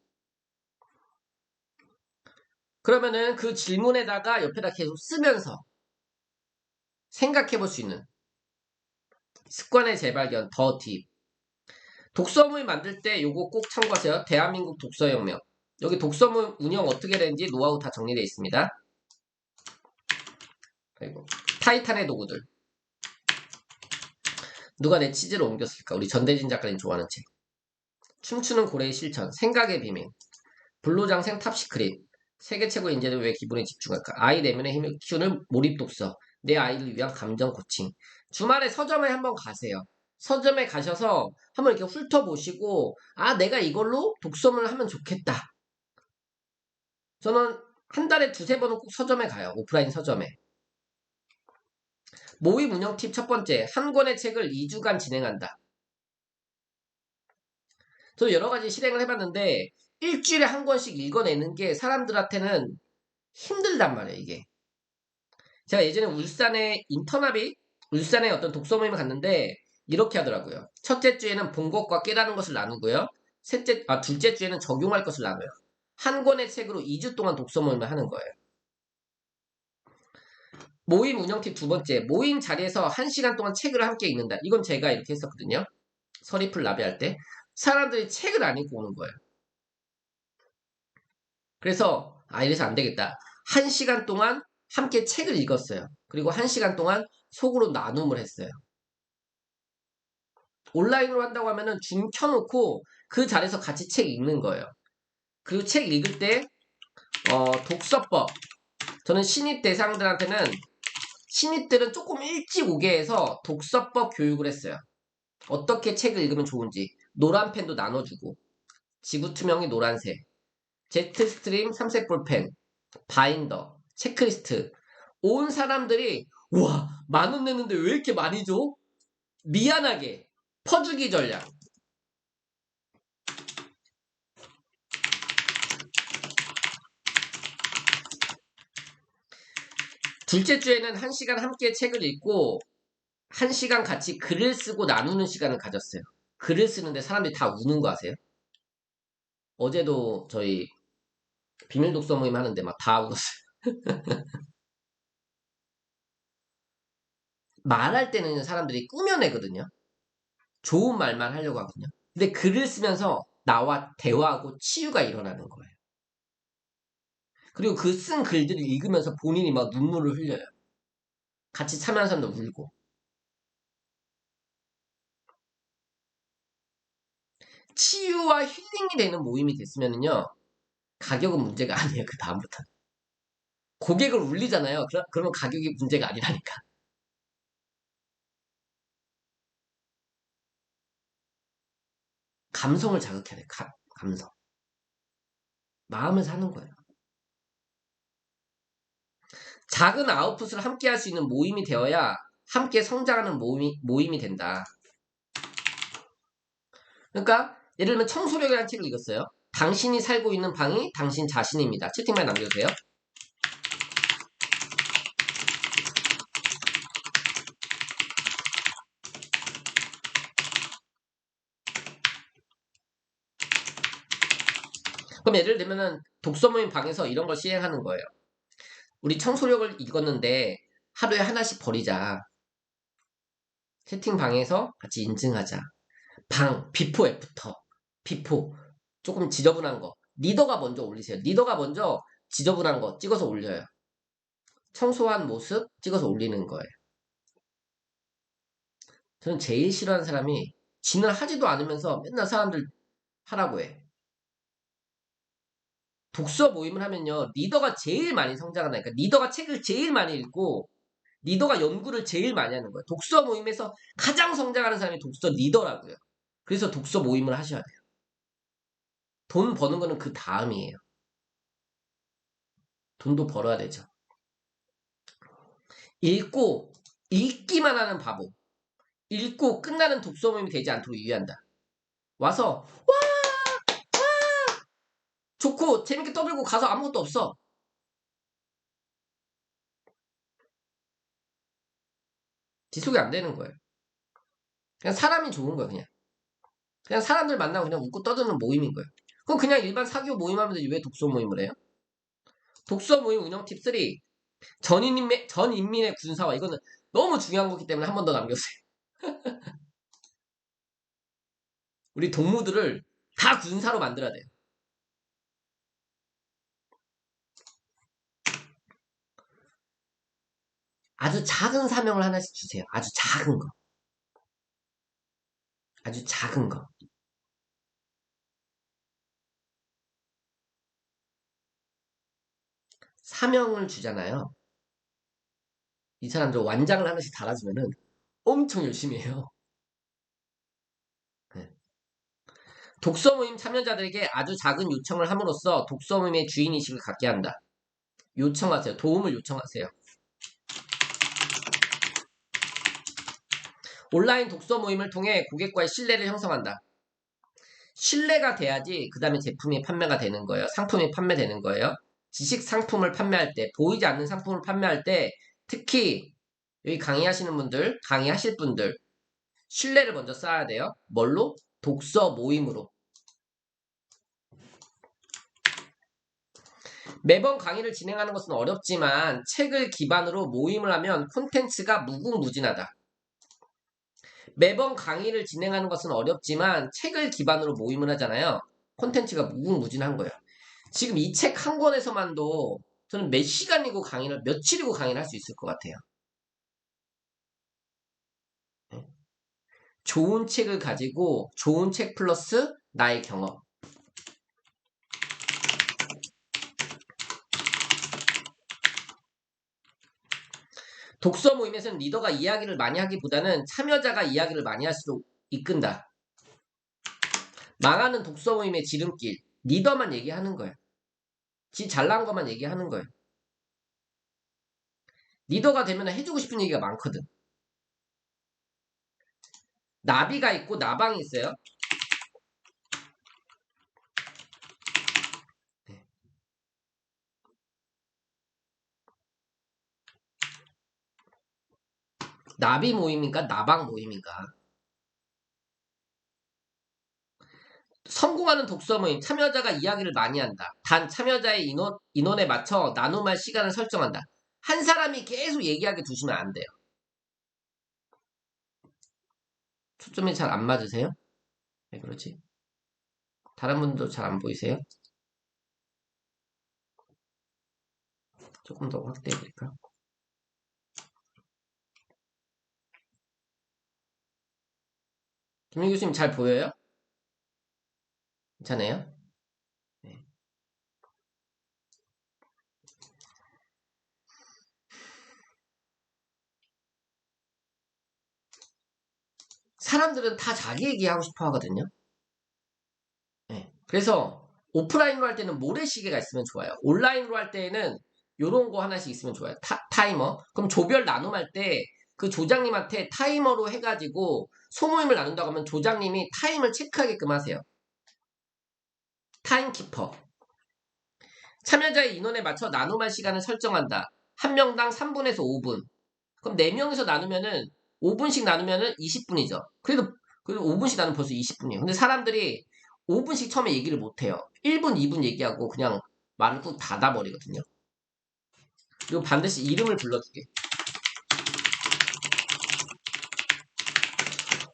그러면은 그 질문에다가 옆에다 계속 쓰면서 생각해 볼 수 있는 습관의 재발견 더 딥. 독서모임 만들 때 요거 꼭 참고하세요. 대한민국 독서혁명. 여기 독서모임 운영 어떻게 되는지 노하우 다 정리되어 있습니다. 그리고 타이탄의 도구들. 누가 내 치즈를 옮겼을까? 우리 전대진 작가님 좋아하는 책. 춤추는 고래의 실천. 생각의 비밀. 불로장생 탑시크릿. 세계 최고 인재는 왜 기분에 집중할까? 아이 내면의 힘을 키우는 몰입 독서. 내 아이를 위한 감정 코칭. 주말에 서점에 한번 가세요. 서점에 가셔서 한번 이렇게 훑어보시고, 아, 내가 이걸로 독서를 하면 좋겠다. 저는 한 달에 두세 번은 꼭 서점에 가요. 오프라인 서점에. 모의 운영 팁 첫 번째. 한 권의 책을 2주간 진행한다. 저도 여러 가지 실행을 해봤는데, 일주일에 한 권씩 읽어내는 게 사람들한테는 힘들단 말이에요, 이게. 제가 예전에 울산에 어떤 독서 모임을 갔는데, 이렇게 하더라고요. 첫째 주에는 본 것과 깨달은 것을 나누고요. 둘째 주에는 적용할 것을 나눠요. 한 권의 책으로 2주 동안 독서 모임을 하는 거예요. 모임 운영 팁 두 번째. 모임 자리에서 1시간 동안 책을 함께 읽는다. 이건 제가 이렇게 했었거든요. 서리풀 나비할 때. 사람들이 책을 안 읽고 오는 거예요. 그래서, 이래서 안 되겠다. 1시간 동안 함께 책을 읽었어요. 그리고 1시간 동안 속으로 나눔을 했어요. 온라인으로 한다고 하면은 줌 켜놓고 그 자리에서 같이 책 읽는 거예요. 그리고 책 읽을 때, 독서법. 저는 신입 대상들한테는 신입들은 조금 일찍 오게 해서 독서법 교육을 했어요. 어떻게 책을 읽으면 좋은지. 노란 펜도 나눠주고. 지구투명이 노란색. 제트스트림 3색 볼펜. 바인더. 체크리스트. 온 사람들이, 우와, 10,000원 냈는데 왜 이렇게 많이 줘? 미안하게. 퍼주기 전략. 둘째 주에는 1시간 함께 책을 읽고 1시간 같이 글을 쓰고 나누는 시간을 가졌어요. 글을 쓰는데 사람들이 다 우는 거 아세요? 어제도 저희 비밀 독서 모임 하는데 막 다 울었어요. 말할 때는 사람들이 꾸며내거든요. 좋은 말만 하려고 하거든요. 근데 글을 쓰면서 나와 대화하고 치유가 일어나는 거예요. 그리고 그 쓴 글들을 읽으면서 본인이 막 눈물을 흘려요. 같이 참여한 사람도 울고. 치유와 힐링이 되는 모임이 됐으면요. 가격은 문제가 아니에요. 그 다음부터. 고객을 울리잖아요. 그러면 가격이 문제가 아니라니까. 감성을 자극해야 돼. 감성. 마음을 사는 거예요. 작은 아웃풋을 함께 할 수 있는 모임이 되어야 함께 성장하는 모임이 된다. 그러니까 예를 들면 청소력이라는 책을 읽었어요. 당신이 살고 있는 방이 당신 자신입니다. 채팅방에 남겨주세요. 그럼 예를 들면은 독서 모임 방에서 이런 걸 시행하는 거예요. 우리 청소력을 읽었는데 하루에 하나씩 버리자. 채팅방에서 같이 인증하자. 비포, 애프터. 비포. 조금 지저분한 거. 리더가 먼저 올리세요. 리더가 먼저 지저분한 거 찍어서 올려요. 청소한 모습 찍어서 올리는 거예요. 저는 제일 싫어하는 사람이 진을 하지도 않으면서 맨날 사람들 하라고 해. 독서 모임을 하면요. 리더가 제일 많이 성장한다니까. 리더가 책을 제일 많이 읽고 리더가 연구를 제일 많이 하는 거예요. 독서 모임에서 가장 성장하는 사람이 독서 리더라고요. 그래서 독서 모임을 하셔야 돼요. 돈 버는 거는 그 다음이에요. 돈도 벌어야 되죠. 읽고 읽기만 하는 바보. 읽고 끝나는 독서 모임이 되지 않도록 유의한다. 와서 좋고 재밌게 떠들고 가서 아무것도 없어. 지속이 안 되는 거예요. 그냥 사람이 좋은 거예요. 그냥 사람들 만나고 그냥 웃고 떠드는 모임인 거예요. 그럼 그냥 일반 사교 모임하면 되지 왜 독서 모임을 해요? 독서 모임 운영 팁 3. 전 인민의 군사화. 이거는 너무 중요한 거기 때문에 한 번 더 남겨주세요. 우리 동무들을 다 군사로 만들어야 돼요. 아주 작은 사명을 하나씩 주세요. 아주 작은 거. 아주 작은 거. 사명을 주잖아요. 이 사람들 완장을 하나씩 달아주면은 엄청 열심히 해요. 네. 독서 모임 참여자들에게 아주 작은 요청을 함으로써 독서 모임의 주인의식을 갖게 한다. 요청하세요. 도움을 요청하세요. 온라인 독서 모임을 통해 고객과의 신뢰를 형성한다. 신뢰가 돼야지 그 다음에 제품이 판매가 되는 거예요. 상품이 판매되는 거예요. 지식 상품을 판매할 때, 보이지 않는 상품을 판매할 때 특히 여기 강의하시는 분들, 강의하실 분들 신뢰를 먼저 쌓아야 돼요. 뭘로? 독서 모임으로. 매번 강의를 진행하는 것은 어렵지만 책을 기반으로 모임을 하면 콘텐츠가 무궁무진하다. 매번 강의를 진행하는 것은 어렵지만 책을 기반으로 모임을 하잖아요. 콘텐츠가 무궁무진한 거예요. 지금 이 책 한 권에서만도 저는 몇 시간이고 강의를, 며칠이고 강의를 할 수 있을 것 같아요. 네. 좋은 책을 가지고 좋은 책 플러스 나의 경험. 독서 모임에서는 리더가 이야기를 많이 하기보다는 참여자가 이야기를 많이 할수록 이끈다. 망하는 독서 모임의 지름길. 리더만 얘기하는 거예요. 지 잘난 것만 얘기하는 거예요. 리더가 되면 해주고 싶은 얘기가 많거든. 나비가 있고 나방이 있어요. 네. 나비 모임인가 나방 모임인가. 성공하는 독서 모임, 참여자가 이야기를 많이 한다. 단 참여자의 인원에 맞춰 나눔할 시간을 설정한다. 한 사람이 계속 얘기하게 두시면 안 돼요. 초점이 잘 안 맞으세요? 왜 그러지? 다른 분도 잘 안 보이세요? 조금 더 확대해 드릴까요? 김민 교수님 잘 보여요? 괜찮아요? 네. 사람들은 다 자기 얘기하고 싶어 하거든요. 네. 그래서 오프라인으로 할 때는 모래시계가 있으면 좋아요. 온라인으로 할 때는 요런 거 하나씩 있으면 좋아요. 타이머. 그럼 조별 나눔할 때 그 조장님한테 타이머로 해가지고 소모임을 나눈다고 하면 조장님이 타임을 체크하게끔 하세요. 타임키퍼. 참여자의 인원에 맞춰 나눔할 시간을 설정한다. 한 명당 3분에서 5분. 그럼 4명이서 나누면은 5분씩 나누면은 20분이죠. 그래도 5분씩 나누면 벌써 20분이에요. 근데 사람들이 5분씩 처음에 얘기를 못 해요. 1분, 2분 얘기하고 그냥 말을 꾹 닫아버리거든요. 그리고 반드시 이름을 불러주게.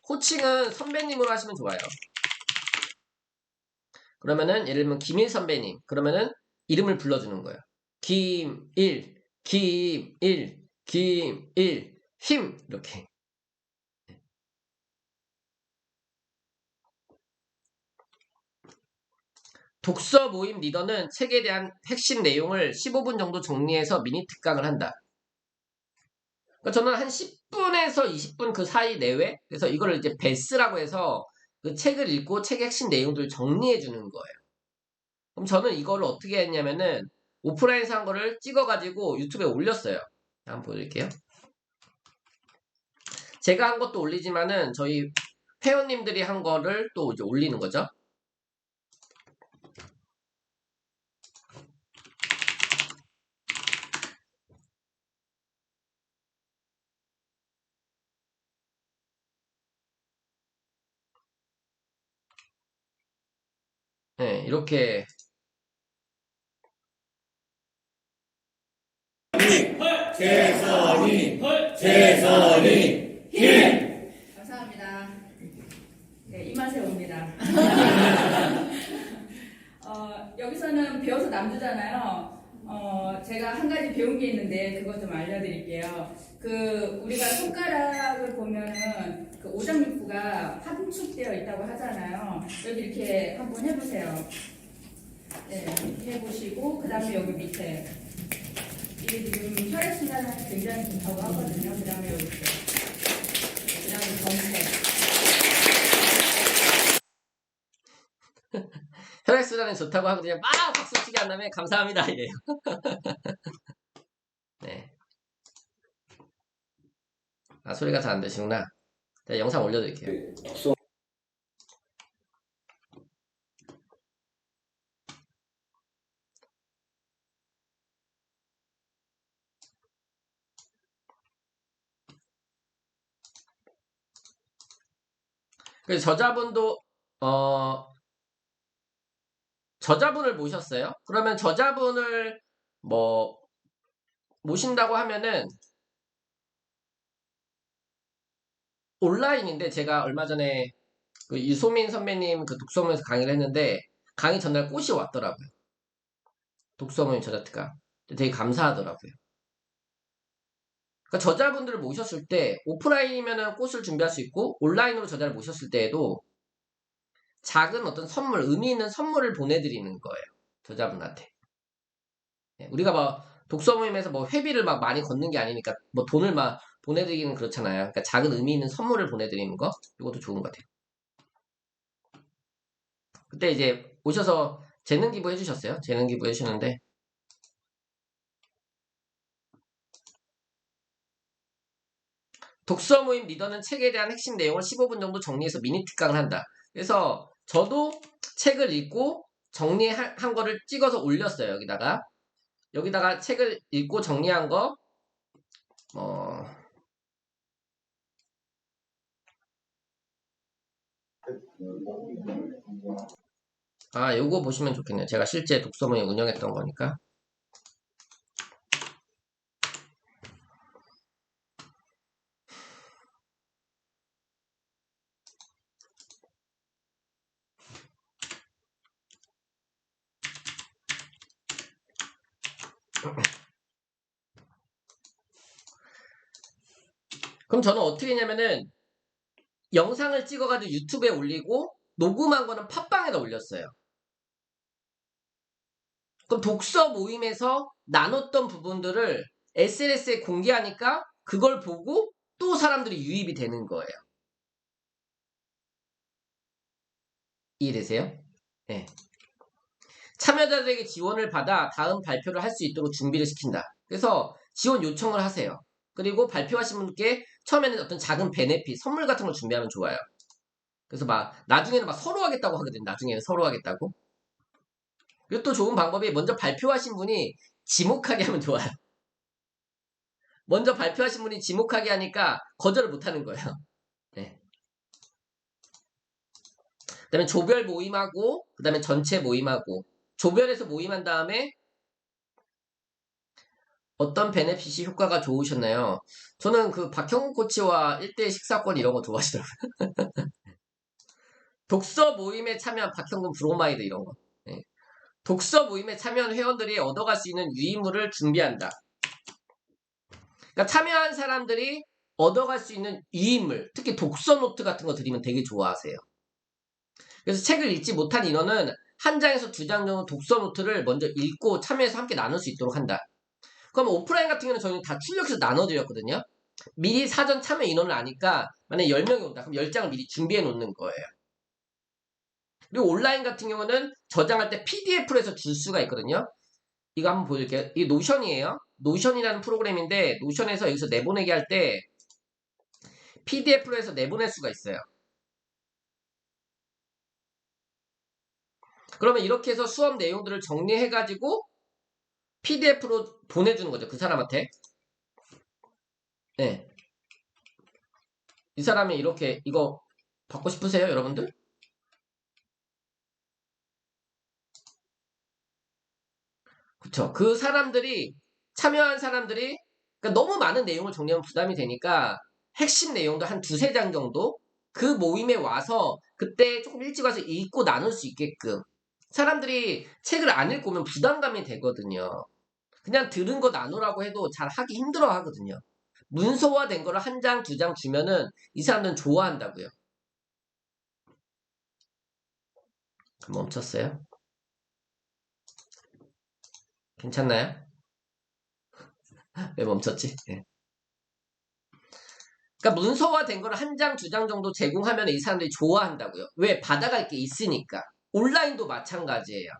호칭은 선배님으로 하시면 좋아요. 그러면은 예를 들면 김일 선배님. 그러면은 이름을 불러주는 거예요. 김일, 김일, 김일, 힘 이렇게. 독서 모임 리더는 책에 대한 핵심 내용을 15분 정도 정리해서 미니 특강을 한다. 그러니까 저는 한 10분에서 20분 그 사이 내외, 그래서 이거를 이제 베스라고 해서 그 책을 읽고 책 핵심 내용들을 정리해 주는 거예요. 그럼 저는 이거를 어떻게 했냐면은 오프라인에서 한 거를 찍어가지고 유튜브에 올렸어요. 한번 보여드릴게요. 제가 한 것도 올리지만은 저희 회원님들이 한 거를 또 이제 올리는 거죠. 네, 이렇게 재선이 재선이 힘. 감사합니다. 네, 이 맛에 옵니다. 여기서는 배워서 남주잖아요. 제가 한 가지 배운 게 있는데 그것 좀 알려드릴게요. 우리가 손가락을 보면은 그 오장육부가 함축되어 있다고 하잖아요. 여기 이렇게 한번 해보세요. 네, 이렇게 해보시고 그 다음에 여기 밑에 이게 지금 혈액순환이 굉장히 좋다고 하거든요. 그 다음에 여기 그 다음에 검색. 혈액순환이 좋다고 하고 그냥 막 박수 치게 한 다음에 감사합니다 이래요. 네. 아 소리가 잘 안 되시구나. 제가 영상 올려드릴게요. 그래서 저자분을 모셨어요. 그러면 저자분을 뭐 모신다고 하면은 온라인인데 제가 얼마 전에 그 유소민 선배님 그 독서모임에서 강의를 했는데 강의 전날 꽃이 왔더라고요. 독서모임 저자특강. 되게 감사하더라고요. 그러니까 저자분들을 모셨을 때 오프라인이면은 꽃을 준비할 수 있고 온라인으로 저자를 모셨을 때에도 작은 어떤 선물, 의미 있는 선물을 보내드리는 거예요. 저자분한테. 예, 우리가 뭐 독서 모임에서 뭐 회비를 막 많이 걷는 게 아니니까 뭐 돈을 막 보내드리기는 그렇잖아요. 그러니까 작은 의미 있는 선물을 보내드리는 거 이것도 좋은 것 같아요. 그때 이제 오셔서 재능 기부 해주셨어요. 재능 기부 해주셨는데 독서 모임 리더는 책에 대한 핵심 내용을 15분 정도 정리해서 미니 특강을 한다. 그래서 저도 책을 읽고 정리한 거를 찍어서 올렸어요. 여기다가 책을 읽고 정리한 거, 어, 아, 요거 보시면 좋겠네요. 제가 실제 독서 모임 운영했던 거니까. 그럼 저는 어떻게 했냐면은 영상을 찍어가지고 유튜브에 올리고 녹음한 거는 팟빵에다 올렸어요. 그럼 독서 모임에서 나눴던 부분들을 SNS에 공개하니까 그걸 보고 또 사람들이 유입이 되는 거예요. 이해되세요? 네. 참여자들에게 지원을 받아 다음 발표를 할 수 있도록 준비를 시킨다. 그래서 지원 요청을 하세요. 그리고 발표하신 분께 처음에는 어떤 작은 베네핏, 선물 같은 걸 준비하면 좋아요. 그래서 막 나중에는 막 서로 하겠다고 하거든요. 나중에는 서로 하겠다고. 그리고 또 좋은 방법이 먼저 발표하신 분이 지목하게 하면 좋아요. 먼저 발표하신 분이 지목하게 하니까 거절을 못 하는 거예요. 네. 그 다음에 조별 모임하고, 그 다음에 전체 모임하고, 조별에서 모임한 다음에 어떤 베네핏이 효과가 좋으셨나요? 저는 그 박형훈 코치와 1대1 식사권 이런 거 좋아하시더라고요. 독서 모임에 참여한 박형근 브로마이드 이런 거. 네. 독서 모임에 참여한 회원들이 얻어갈 수 있는 유의물을 준비한다. 그러니까 참여한 사람들이 얻어갈 수 있는 유의물, 특히 독서 노트 같은 거 드리면 되게 좋아하세요. 그래서 책을 읽지 못한 인원은 한 장에서 두 장 정도 독서 노트를 먼저 읽고 참여해서 함께 나눌 수 있도록 한다. 그럼 오프라인 같은 경우는 저희는 다 출력해서 나눠드렸거든요. 미리 사전 참여 인원을 아니까 만약에 10명이 온다. 그럼 10장을 미리 준비해 놓는 거예요. 그리고 온라인 같은 경우는 저장할 때 PDF로 해서 줄 수가 있거든요. 이거 한번 보여드릴게요. 이게 노션이에요. 노션이라는 프로그램인데 노션에서 여기서 내보내기 할 때 PDF로 해서 내보낼 수가 있어요. 그러면 이렇게 해서 수업 내용들을 정리해가지고 PDF로 보내주는 거죠. 그 사람한테. 네. 이 사람이 이렇게 이거 받고 싶으세요, 여러분들? 그쵸. 그 사람들이 참여한 사람들이 그러니까 너무 많은 내용을 정리하면 부담이 되니까 핵심 내용도 한 두세 장 정도 그 모임에 와서 그때 조금 일찍 와서 읽고 나눌 수 있게끔 사람들이 책을 안 읽고 오면 부담감이 되거든요. 그냥 들은 거 나누라고 해도 잘 하기 힘들어 하거든요. 문서화된 거를 한 장, 두 장 주면은 이 사람들은 좋아한다고요. 멈췄어요? 괜찮나요? 왜 멈췄지? 네. 그러니까 문서화된 거를 한 장, 두 장 정도 제공하면 이 사람들이 좋아한다고요. 왜? 받아갈 게 있으니까. 온라인도 마찬가지예요.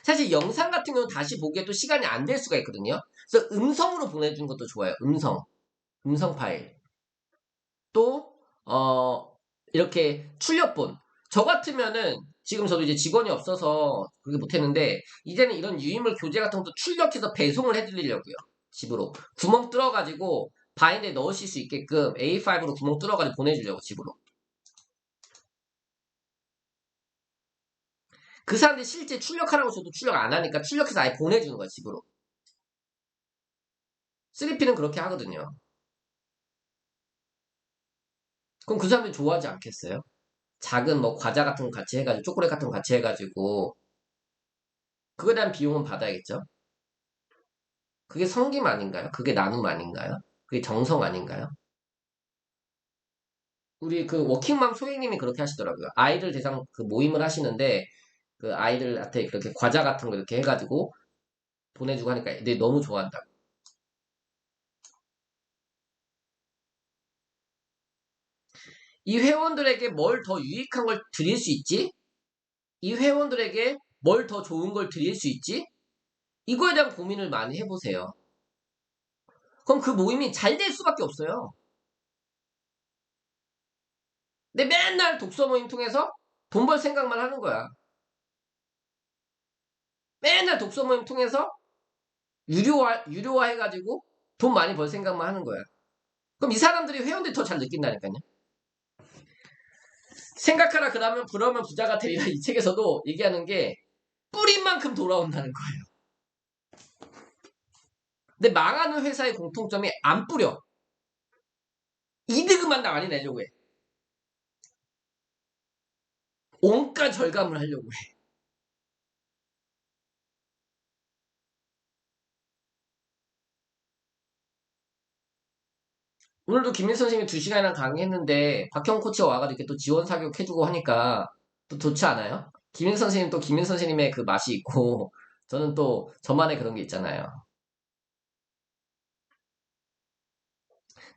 사실 영상 같은 경우는 다시 보기에도 시간이 안 될 수가 있거든요. 그래서 음성으로 보내주는 것도 좋아요. 음성 파일. 또 이렇게 출력본. 저 같으면은 지금 저도 이제 직원이 없어서 그렇게 못했는데 이제는 이런 유인물 교재 같은 것도 출력해서 배송을 해드리려고요. 집으로 구멍 뚫어가지고 바인드에 넣으실 수 있게끔 A5로 구멍 뚫어가지고 보내주려고 집으로. 그 사람들이 실제 출력하라고 저도 출력 안 하니까 출력해서 아예 보내주는 거야 집으로. 3P는 그렇게 하거든요. 그럼 그 사람들이 좋아하지 않겠어요? 작은 뭐 과자 같은 거 같이 해가지고 초콜릿 같은 거 같이 해가지고 그거에 대한 비용은 받아야겠죠? 그게 성김 아닌가요? 그게 나눔 아닌가요? 그게 정성 아닌가요? 우리 그 워킹맘 소희님이 그렇게 하시더라고요. 아이들 대상 그 모임을 하시는데 그 아이들한테 그렇게 과자 같은 거 이렇게 해가지고 보내주고 하니까 애들이 너무 좋아한다고. 이 회원들에게 뭘 더 유익한 걸 드릴 수 있지? 이 회원들에게 뭘 더 좋은 걸 드릴 수 있지? 이거에 대한 고민을 많이 해보세요. 그럼 그 모임이 잘 될 수밖에 없어요. 근데 맨날 독서 모임 통해서 돈 벌 생각만 하는 거야. 맨날 독서 모임 통해서 유료화 해가지고 돈 많이 벌 생각만 하는 거야. 그럼 이 사람들이 회원들이 더 잘 느낀다니까요. 생각하라 그러면 부자가 되리라 이 책에서도 얘기하는 게 뿌린 만큼 돌아온다는 거예요. 근데 망하는 회사의 공통점이 안 뿌려. 이득만 많이 내려고 해. 원가 절감을 하려고 해. 오늘도 김민 선생님이 2시간이나 강의했는데 박형 코치가 와가지고 이렇게 또 지원 사격 해주고 하니까 또 좋지 않아요? 김민 선생님 또 김민 선생님의 그 맛이 있고 저는 또 저만의 그런 게 있잖아요.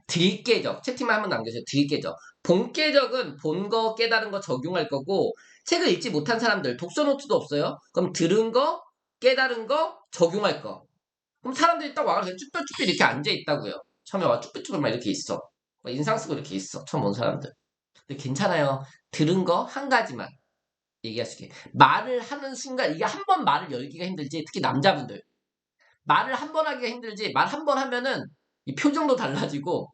딜깨적 채팅만 한번 남겨주세요. 딜깨적 본깨적은 본 거 깨달은 거 적용할 거고 책을 읽지 못한 사람들 독서 노트도 없어요. 그럼 들은 거 깨달은 거 적용할 거. 그럼 사람들이 딱 와가지고 쭈뼛쭈뼛 이렇게 앉아 있다고요. 처음에 와 쭈뼛쭈뼛 막 이렇게 있어. 막 인상 쓰고 이렇게 있어. 처음 온 사람들. 근데 괜찮아요. 들은 거 한 가지만 얘기할 수 있게. 말을 하는 순간 이게 한 번 말을 열기가 힘들지. 특히 남자분들. 말을 한 번 하기가 힘들지. 말 한 번 하면은 이 표정도 달라지고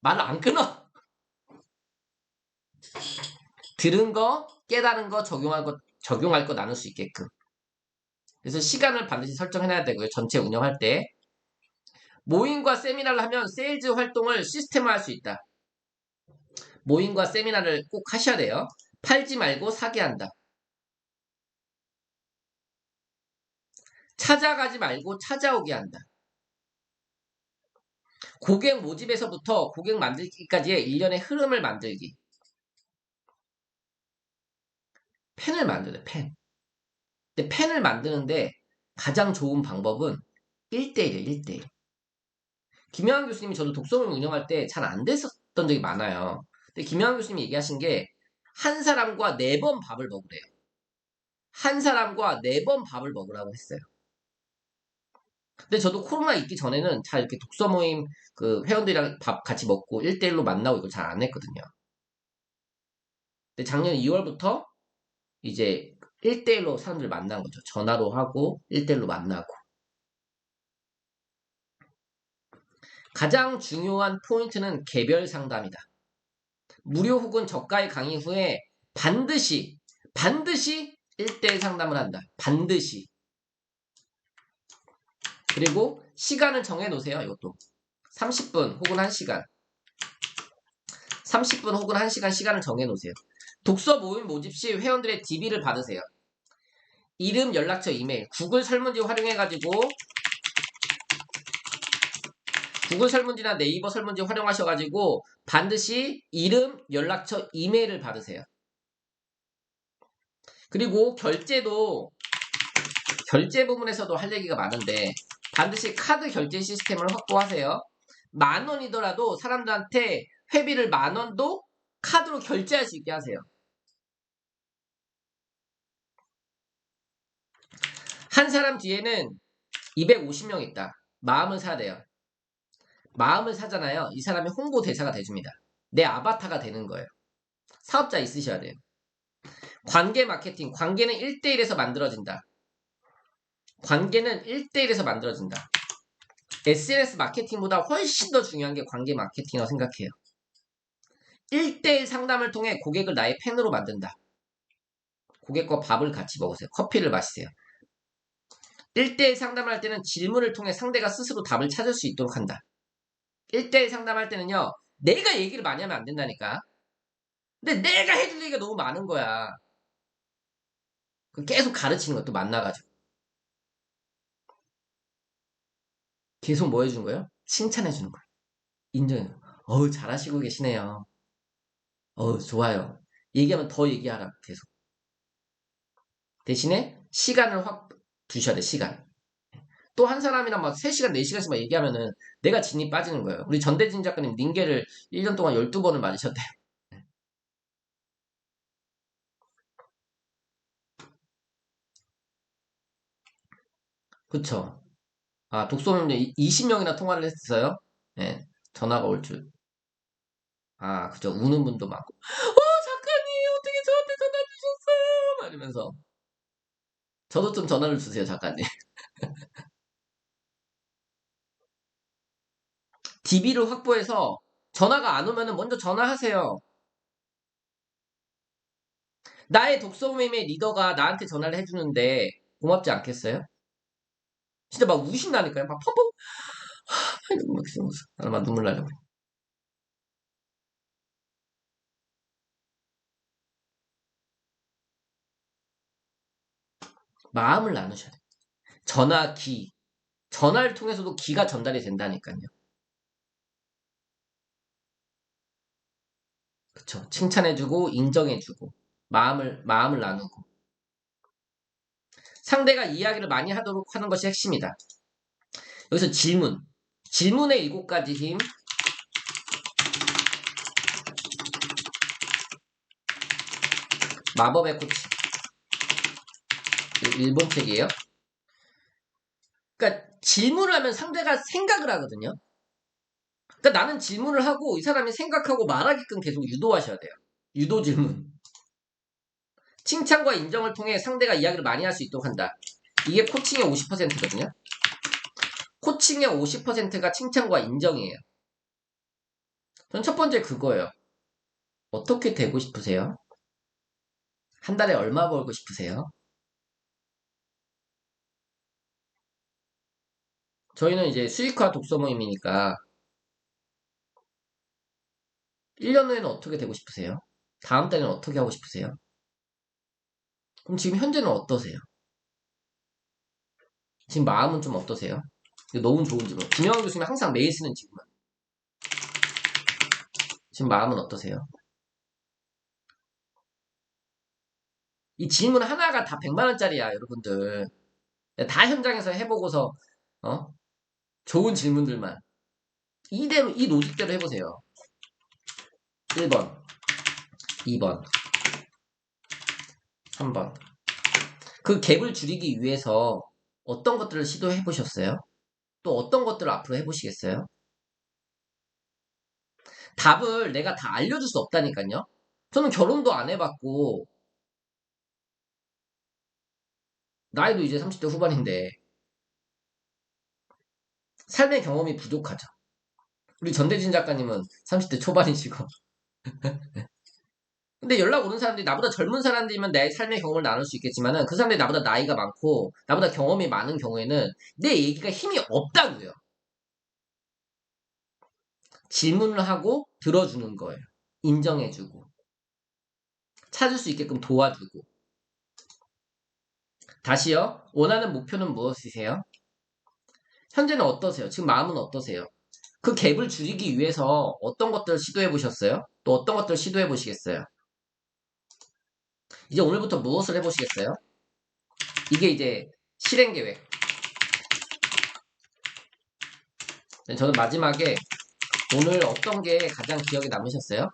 말을 안 끊어. 들은 거, 깨달은 거, 적용할 거 나눌 수 있게끔. 그래서 시간을 반드시 설정해놔야 되고요. 전체 운영할 때. 모임과 세미나를 하면 세일즈 활동을 시스템화할 수 있다. 모임과 세미나를 꼭 하셔야 돼요. 팔지 말고 사게 한다. 찾아가지 말고 찾아오게 한다. 고객 모집에서부터 고객 만들기까지의 일련의 흐름을 만들기. 펜을 만드네, 펜. 근데 펜을 만드는데 가장 좋은 방법은 1대1이에요, 1대1. 김영환 교수님이 저도 독서모임 운영할 때 잘 안 됐었던 적이 많아요. 근데 김영환 교수님이 얘기하신 게 한 사람과 4번 밥을 먹으래요. 한 사람과 4번 밥을 먹으라고 했어요. 근데 저도 코로나 있기 전에는 잘 이렇게 독서 모임 그 회원들이랑 밥 같이 먹고 1대1로 만나고 이걸 잘 안 했거든요. 근데 작년 2월부터 이제 1대1로 사람들 만난 거죠. 전화로 하고 1대1로 만나고. 가장 중요한 포인트는 개별 상담이다. 무료 혹은 저가의 강의 후에 반드시 1대1 상담을 한다. 반드시. 그리고 시간을 정해 놓으세요. 이것도. 30분 혹은 1시간. 30분 혹은 1시간 시간을 정해 놓으세요. 독서 모임 모집 시 회원들의 DB를 받으세요. 이름, 연락처, 이메일. 구글 설문지 활용해가지고 구글 설문지나 네이버 설문지 활용하셔가지고 반드시 이름, 연락처, 이메일을 받으세요. 그리고 결제도 결제 부분에서도 할 얘기가 많은데 반드시 카드 결제 시스템을 확보하세요. 10,000원이더라도 사람들한테 회비를 10,000원도 카드로 결제할 수 있게 하세요. 한 사람 뒤에는 250명 있다. 마음을 사야 돼요. 마음을 사잖아요. 이 사람이 홍보 대사가 돼줍니다. 내 아바타가 되는 거예요. 사업자 있으셔야 돼요. 관계 마케팅. 관계는 1대1에서 만들어진다. 관계는 1대1에서 만들어진다. SNS 마케팅보다 훨씬 더 중요한 게 관계 마케팅이라고 생각해요. 1대1 상담을 통해 고객을 나의 팬으로 만든다. 고객과 밥을 같이 먹으세요. 커피를 마시세요. 1대1 상담을 할 때는 질문을 통해 상대가 스스로 답을 찾을 수 있도록 한다. 1대1 상담할 때는요. 내가 얘기를 많이 하면 안 된다니까. 근데 내가 해줄 얘기가 너무 많은 거야. 계속 가르치는 것도 만나가지고. 계속 뭐 해준 거예요? 칭찬해 주는 거예요. 인정해. 어우, 잘하시고 계시네요. 어우, 좋아요. 얘기하면 더 얘기하라. 계속. 대신에 시간을 확 두셔야 돼, 시간. 또 한 사람이랑 막 3시간, 4시간씩 막 얘기하면은 내가 진이 빠지는 거예요. 우리 전대진 작가님 링게를 1년 동안 12번을 맞으셨대요. 그쵸? 아, 독서모임 20명이나 통화를 했어요? 예, 전화가 올 줄. 아, 그죠. 우는 분도 많고. 작가님, 어떻게 저한테 전화 주셨어요? 막 이러면서. 저도 좀 전화를 주세요, 작가님. DB를 확보해서 전화가 안 오면은 먼저 전화하세요. 나의 독서 모임의 리더가 나한테 전화를 해주는데 고맙지 않겠어요? 진짜 막 우신다니까요. 막 펑펑 막 눈물 나려고. 마음을 나누셔야 돼요. 전화, 기. 전화를 통해서도 기가 전달이 된다니까요. 그쵸. 칭찬해주고, 인정해주고, 마음을 나누고. 상대가 이야기를 많이 하도록 하는 것이 핵심이다. 여기서 질문. 질문의 7가지 힘. 마법의 코치. 일본 책이에요. 그러니까 질문을 하면 상대가 생각을 하거든요. 그러니까 나는 질문을 하고 이 사람이 생각하고 말하게끔 계속 유도하셔야 돼요. 유도 질문. 칭찬과 인정을 통해 상대가 이야기를 많이 할 수 있도록 한다. 이게 코칭의 50%거든요. 코칭의 50%가 칭찬과 인정이에요. 전 첫 번째 그거예요. 어떻게 되고 싶으세요? 한 달에 얼마 벌고 싶으세요? 저희는 이제 수익화 독서 모임이니까 1년 후에는 어떻게 되고 싶으세요? 다음 달에는 어떻게 하고 싶으세요? 그럼 지금 현재는 어떠세요? 지금 마음은 좀 어떠세요? 이거 너무 좋은 질문. 김영환 교수님 항상 매일 쓰는 질문. 지금 마음은 어떠세요? 이 질문 하나가 다 100만 원짜리야, 여러분들. 다 현장에서 해보고서 좋은 질문들만 이대로 이 로직대로 해보세요. 1번, 2번, 3번. 그 갭을 줄이기 위해서 어떤 것들을 시도해 보셨어요? 또 어떤 것들을 앞으로 해보시겠어요? 답을 내가 다 알려줄 수 없다니까요. 저는 결혼도 안 해봤고 나이도 이제 30대 후반인데 삶의 경험이 부족하죠. 우리 전대진 작가님은 30대 초반이시고 근데 연락 오는 사람들이 나보다 젊은 사람들이면 내 삶의 경험을 나눌 수 있겠지만은 그 사람들이 나보다 나이가 많고 나보다 경험이 많은 경우에는 내 얘기가 힘이 없다고요. 질문을 하고 들어주는 거예요. 인정해주고 찾을 수 있게끔 도와주고. 다시요. 원하는 목표는 무엇이세요? 현재는 어떠세요? 지금 마음은 어떠세요? 그 갭을 줄이기 위해서 어떤 것들을 시도해 보셨어요? 또 어떤 것들을 시도해 보시겠어요? 이제 오늘부터 무엇을 해 보시겠어요? 이게 이제 실행 계획. 저는 마지막에 오늘 어떤 게 가장 기억에 남으셨어요?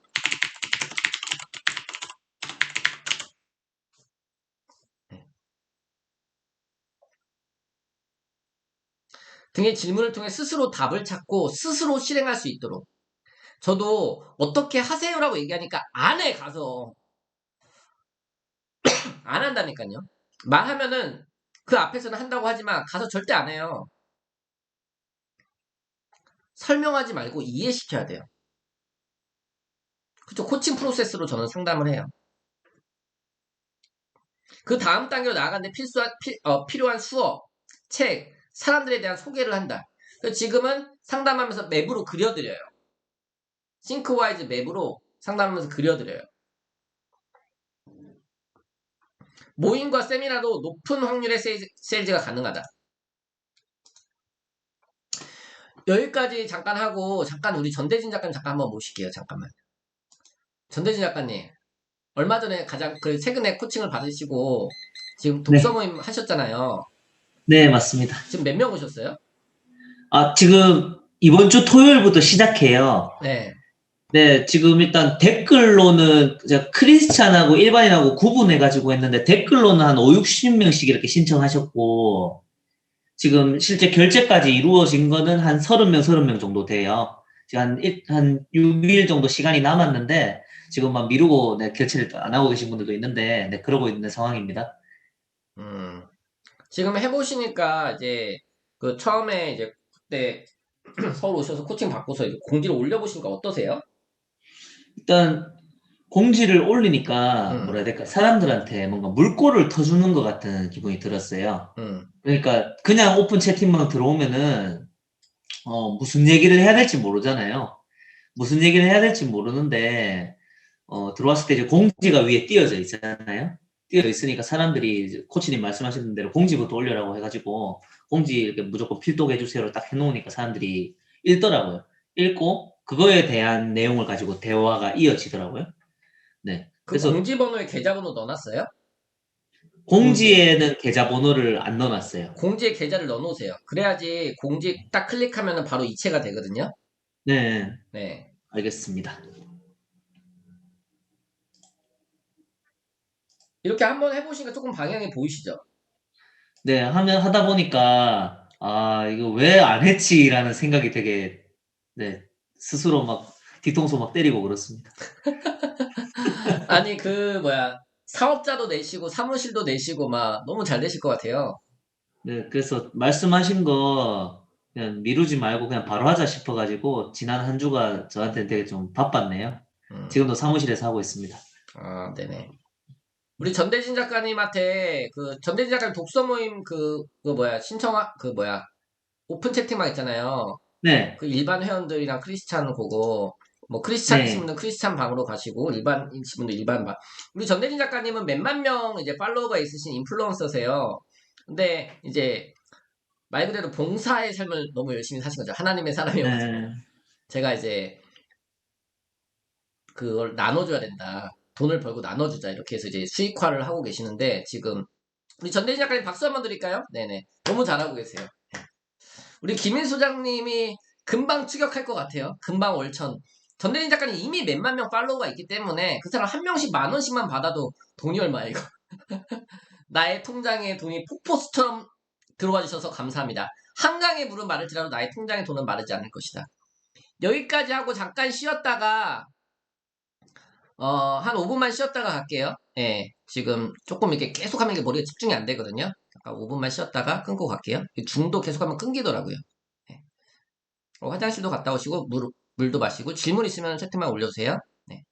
등의 질문을 통해 스스로 답을 찾고 스스로 실행할 수 있도록. 저도 어떻게 하세요라고 얘기하니까 안에 가서 안 한다니까요. 말하면은 그 앞에서는 한다고 하지만 가서 절대 안 해요. 설명하지 말고 이해시켜야 돼요. 그쵸? 코칭 프로세스로 저는 상담을 해요. 그 다음 단계로 나아가는데 필요한 수업, 책, 사람들에 대한 소개를 한다. 그래서 지금은 상담하면서 맵으로 그려드려요. 싱크와이즈 맵으로 상담하면서 그려드려요. 모임과 세미나도 높은 확률의 세일즈가 가능하다. 여기까지 잠깐 하고 잠깐 우리 전대진 작가님 잠깐 한번 모실게요. 잠깐만. 전대진 작가님 얼마 전에 가장 최근에 코칭을 받으시고 지금 독서 네, 모임 하셨잖아요. 네, 맞습니다. 지금 몇 명 오셨어요? 지금 이번 주 토요일부터 시작해요. 네. 네, 지금 일단 댓글로는 제가 크리스찬하고 일반인하고 구분해가지고 했는데 댓글로는 한 5, 60명씩 이렇게 신청하셨고 지금 실제 결제까지 이루어진 거는 한 30명, 30명 정도 돼요. 지금 한 6일 정도 시간이 남았는데 지금 막 미루고 네, 결제를 안 하고 계신 분들도 있는데 네, 그러고 있는 상황입니다. 지금 해보시니까 이제 그 처음에 이제 그때 서울 오셔서 코칭 받고서 이제 공지를 올려보시니까 어떠세요? 일단 공지를 올리니까 음, 뭐라 해야 될까? 사람들한테 뭔가 물꼬를 터주는 것 같은 기분이 들었어요. 음. 그러니까 그냥 오픈 채팅방 들어오면은 무슨 얘기를 해야 될지 모르잖아요. 무슨 얘기를 해야 될지 모르는데 들어왔을 때 이제 공지가 위에 띄어져 있잖아요. 띄어 있으니까 사람들이 이제 코치님 말씀하신 대로 공지부터 올려라고 해가지고 공지 이렇게 무조건 필독해 주세요로 딱 해놓으니까 사람들이 읽더라고요. 읽고 그거에 대한 내용을 가지고 대화가 이어지더라고요. 네. 그 그래서 공지번호에 계좌번호 넣어놨어요? 공지에. 공지에는 계좌번호를 안 넣어놨어요. 공지에 계좌를 넣어놓으세요. 그래야지 공지 딱 클릭하면 바로 이체가 되거든요. 네, 네. 알겠습니다. 이렇게 한번 해보시니까 조금 방향이 보이시죠? 네, 하다 보니까, 아, 이거 왜 안 했지라는 생각이 되게, 네, 스스로 막 뒤통수 막 때리고 그렇습니다. 아니, 사업자도 내시고, 사무실도 내시고, 막, 너무 잘 되실 것 같아요. 네, 그래서 말씀하신 거 그냥 미루지 말고 그냥 바로 하자 싶어가지고, 지난 한 주가 저한테는 되게 좀 바빴네요. 음, 지금도 사무실에서 하고 있습니다. 아, 네네. 우리 전대진 작가님한테, 전대진 작가님 독서 모임 오픈 채팅방 있잖아요. 네, 그 일반 회원들이랑 크리스찬 보고, 뭐, 크리스찬이신 네, 분은 크리스찬 방으로 가시고, 일반이신 분도 일반 방. 우리 전대진 작가님은 몇만 명 이제 팔로워가 있으신 인플루언서세요. 근데 이제 말 그대로 봉사의 삶을 너무 열심히 사신 거죠. 하나님의 사람이어가지고. 네, 제가 이제 그걸 나눠줘야 된다. 돈을 벌고 나눠주자. 이렇게 해서 이제 수익화를 하고 계시는데, 지금, 우리 전대진 작가님 박수 한번 드릴까요? 네네. 너무 잘하고 계세요. 우리 김인 소장님이 금방 추격할 것 같아요. 금방 월천. 전대진 작가님 이미 몇만 명 팔로워가 있기 때문에 그 사람 한 명씩 만 원씩만 받아도 돈이 얼마야, 이거. 나의 통장에 돈이 폭포수처럼 들어와 주셔서 감사합니다. 한강의 물은 마를지라도 나의 통장의 돈은 마르지 않을 것이다. 여기까지 하고 잠깐 쉬었다가 한 5분만 쉬었다가 갈게요. 예, 지금 조금 이렇게 계속하면 이게 머리에 집중이 안 되거든요. 잠깐 5분만 쉬었다가 끊고 갈게요. 중도 계속하면 끊기더라고요. 예. 화장실도 갔다 오시고 물도 마시고 질문 있으면 채팅만 올려주세요. 네.